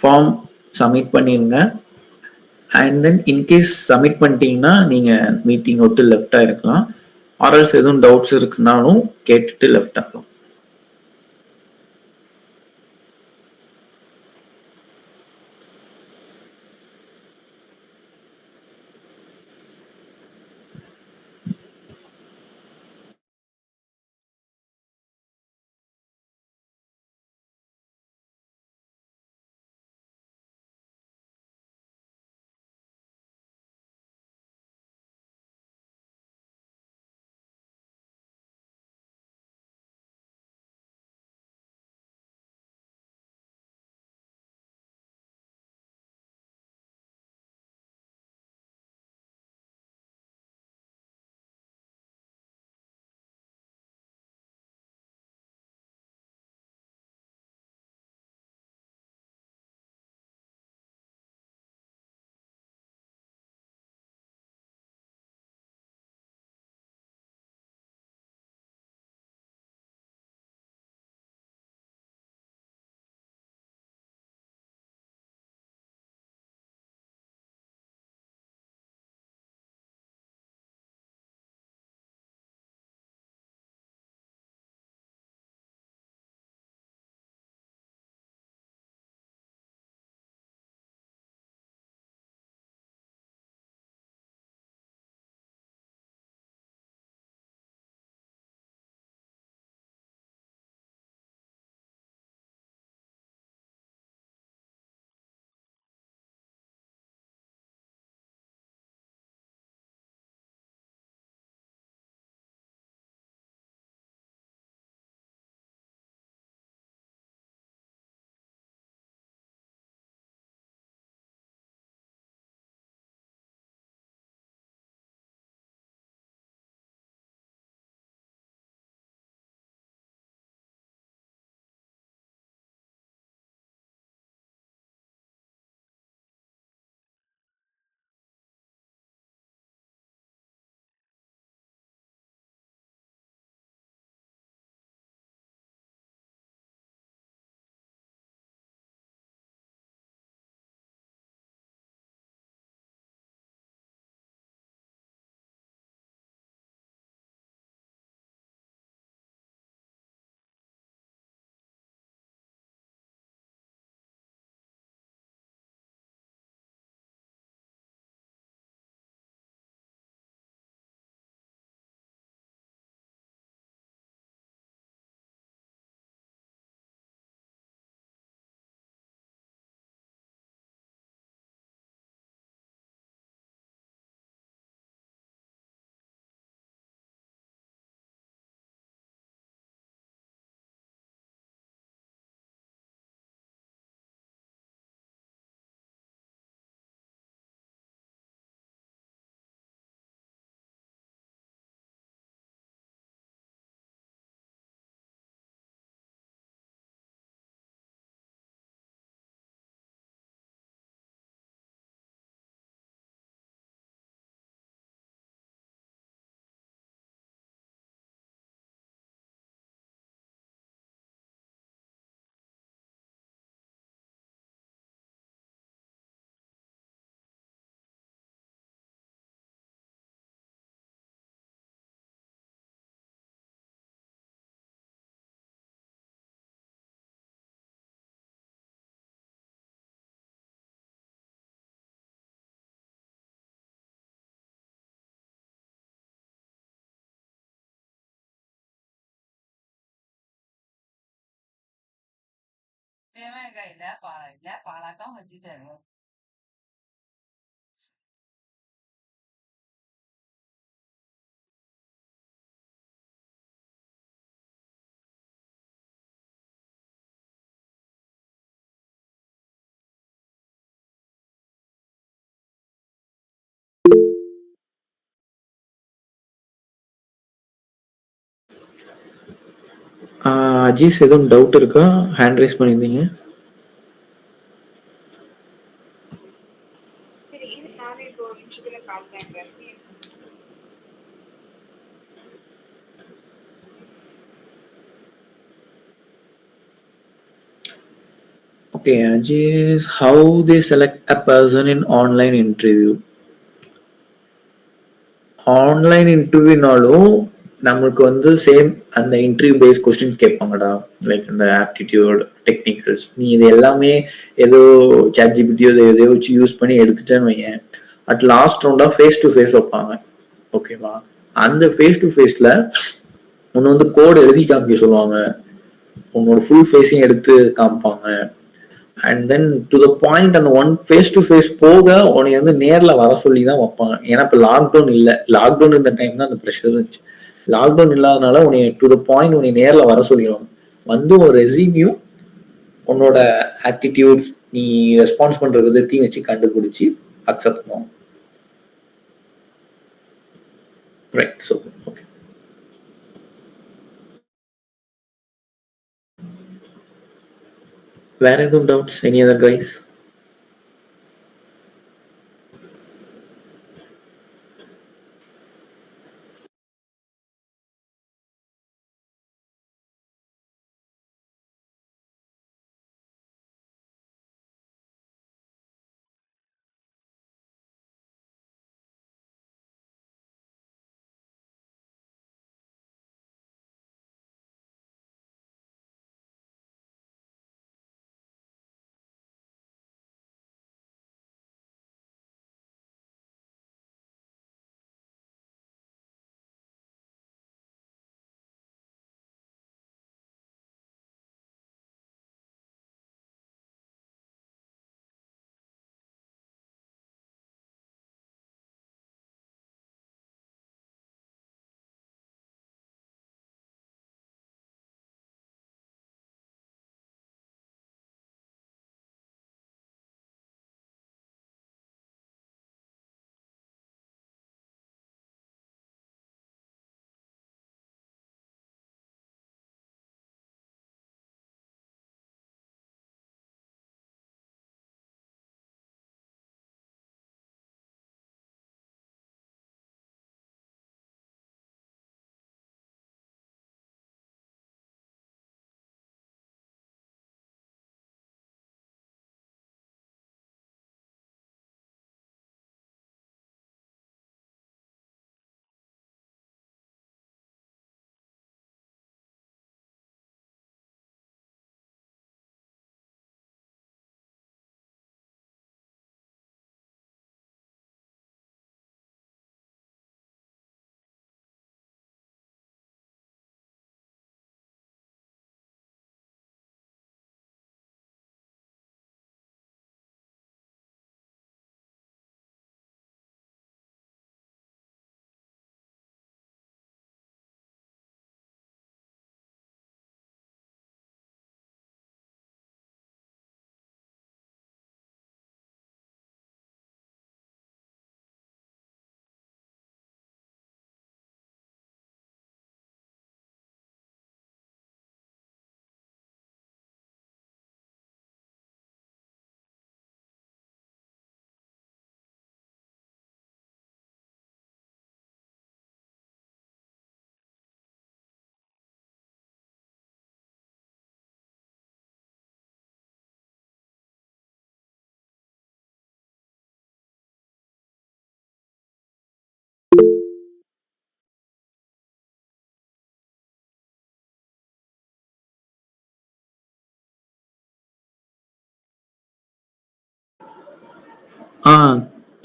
ஃபார்ம் சப்மிட் பண்ணிடுங்க. அண்ட் தென் இன்கேஸ் சப்மிட் பண்ணிட்டீங்கன்னா நீங்கள் மீட்டிங் விட்டு லெஃப்டாக இருக்கலாம். ஆர்எல்ஸ் எதுவும் டவுட்ஸ் இருக்குனாலும் கேட்டுட்டு லெஃப்ட் ஆகலாம். அஜீஸ் எதுவும் டவுட் இருக்கா? ஹேண்ட் ரைஸ் பண்ணியிருந்தீங்க. Okay, Ajis, how they select a person in online interview? Online இன்டர்வியூனாலும் நம்மளுக்கு வந்து சேம் அந்த இன்டர்வியூ பேஸ் கொஸ்டின்ஸ் கேட்பாங்கடா. லைக் இந்த ஆப்டிடியூட், டெக்னிக்கல்ஸ். நீ இது எல்லாமே ஏதோ சாட்ஜிபிட்டியோ எதையோ வச்சு யூஸ் பண்ணி எடுத்துட்டேன்னு வையேன். அட் லாஸ்ட் ரவுண்டாக ஃபேஸ் டு ஃபேஸ் வைப்பாங்க. ஓகேவா? அந்த ஃபேஸ் டு ஃபேஸில் ஒன்று வந்து கோடு எழுதி காமிக்க சொல்லுவாங்க, உன்னோட ஃபுல் ஃபேஸையும் எடுத்து காமிப்பாங்க. And then to the point அந்த ஒன் ஃபேஸ் டு ஃபேஸ் போக உன்னை வந்து நேரில் வர சொல்லி தான் வைப்பாங்க. ஏன்னா இப்போ லாக்டவுன் இல்லை, லாக்டவுன் இந்த டைம் தான் அந்த ப்ரெஷர் இருந்துச்சு. லாக்டவுன் இல்லாதனால உன்னை டு த பாயிண்ட் உன்னை நேரில் வர சொல்லிடுவாங்க. வந்து ஒரு ரெசியூமையும் உன்னோட ஆட்டிடியூட், நீ ரெஸ்பான்ஸ் பண்ணுற விதத்தையும் வச்சு கண்டுபிடிச்சி அக்செப்ட் பண்ணுவாங்க. ரைட். ஸோ ஓகே, வேற எதுவும் டவுட்ஸ்? Any other guys?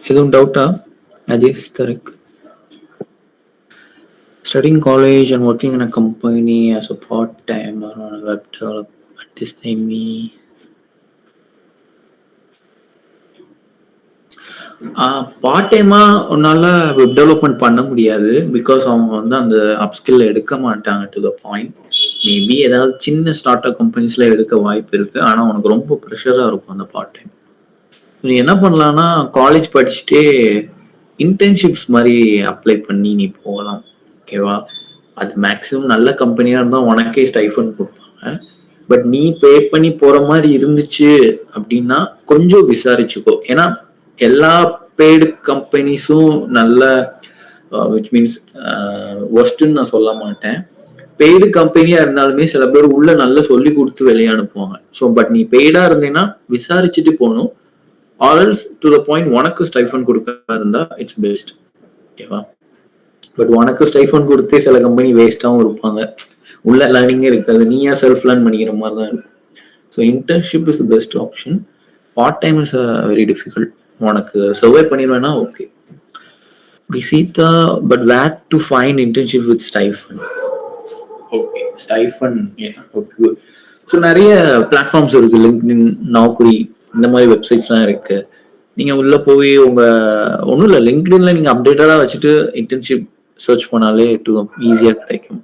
எதுவும் டவுட்டா அஜீஸ், தரக்? Studying college and working in a company as a part-time or on a web development is the me. Part டைமா உன்னால வெப் டெவலப்மெண்ட் பண்ண முடியாது. பிகாஸ் அவங்க வந்து அந்த அப்ஸ்கில் எடுக்க மாட்டாங்க டு த பாயிண்ட். மேபி ஏதாவது சின்ன ஸ்டார்ட் அப் கம்பெனிஸ்ல எடுக்க வாய்ப்பு இருக்கு. ஆனா உனக்கு ரொம்ப ப்ரெஷரா இருக்கும் அந்த பார்ட் டைம். நீ என்ன பண்ணலாம்னா, காலேஜ் படிச்சுட்டே இன்டர்ன்ஷிப்ஸ் மாரி அப்ளை பண்ணி நீ போகலாம். ஓகேவா? அது மேக்ஸிமம் நல்ல கம்பெனியா இருந்தா உனக்கே ஸ்டைஃபண்ட் குடுப்பாங்க. பட் நீ பே பண்ணி போற மாரி இருந்துச்சு அப்டின்னா, கொஞ்சம் விசாரிச்சுக்கோ. ஏன்னா, எல்லா பெய்டு கம்பெனிஸும் நல்ல விச் மீன்ஸ் வொர்ஸ்ட்டுன்னு நான் சொல்ல மாட்டேன். பெய்டு கம்பெனியா இருந்தாலுமே சில பேர் உள்ள நல்லா சொல்லி குடுத்து வெளிய அனுப்புவாங்க. ஸோ பட் நீ பெய்டா இருந்தீன்னா, விசாரிச்சுட்டு போணும். Or else to the point உனக்கு ஸ்டைஃபண்ட் குடுக்கறதா இருந்தா இட்ஸ் பெஸ்ட். ஓகேவா? பட் உனக்கு ஸ்டைஃபண்ட் குடுத்தே சில கம்பெனி வேஸ்ட்டாவும் இருப்பாங்க. உள்ள லேர்னிங்கே இருக்காது. நீயா செல்ஃப் லேர்ன் பண்ணிக்கிற மாரி தான் இருக்கும். So internship is the best option. Part time is very difficult. உனக்கு சர்வை பண்ணிடுவேன்னா okay. Seetha, but where to find internship with stipend? Okay, stipend okay good. So நிறைய பிளாட்ஃபார்ம்ஸ் இருக்கு. லிங்க்டின், நௌக்கரி இந்த மாதிரி வெப்சைட்ஸ்லாம் இருக்கு. நீங்க உள்ள போய் உங்க ஒன்றும் இல்லை, லிங்க்டின்ல நீங்க அப்டேட்டடா வச்சுட்டு இன்டர்ன்ஷிப் சர்ச் பண்ணாலே ஈஸியா கிடைக்கும்.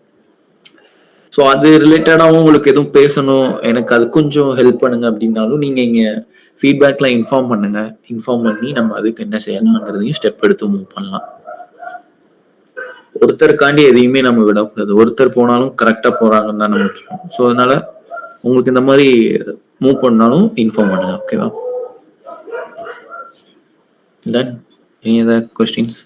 ஸோ அது ரிலேட்டடாகவும் உங்களுக்கு எதுவும் பேசணும், எனக்கு அது கொஞ்சம் ஹெல்ப் பண்ணுங்க அப்படின்னாலும் நீங்க இங்க ஃபீட்பேக்ல இன்ஃபார்ம் பண்ணுங்க. இன்ஃபார்ம் பண்ணி நம்ம அதுக்கு என்ன செய்யலாங்கிறதையும் ஸ்டெப் எடுத்து மூவ் பண்ணலாம். ஒருத்தருக்காண்டி எதையுமே நம்ம விடக்கூடாது. ஒருத்தர் போனாலும் கரெக்டா போறாங்கன்னு தானே முக்கியம். ஸோ அதனால உங்களுக்கு இந்த மாதிரி மூவ் பண்ணாலும் இன்ஃபார்ம் பண்ணுங்க. ஓகேவா? டன். Any other questions?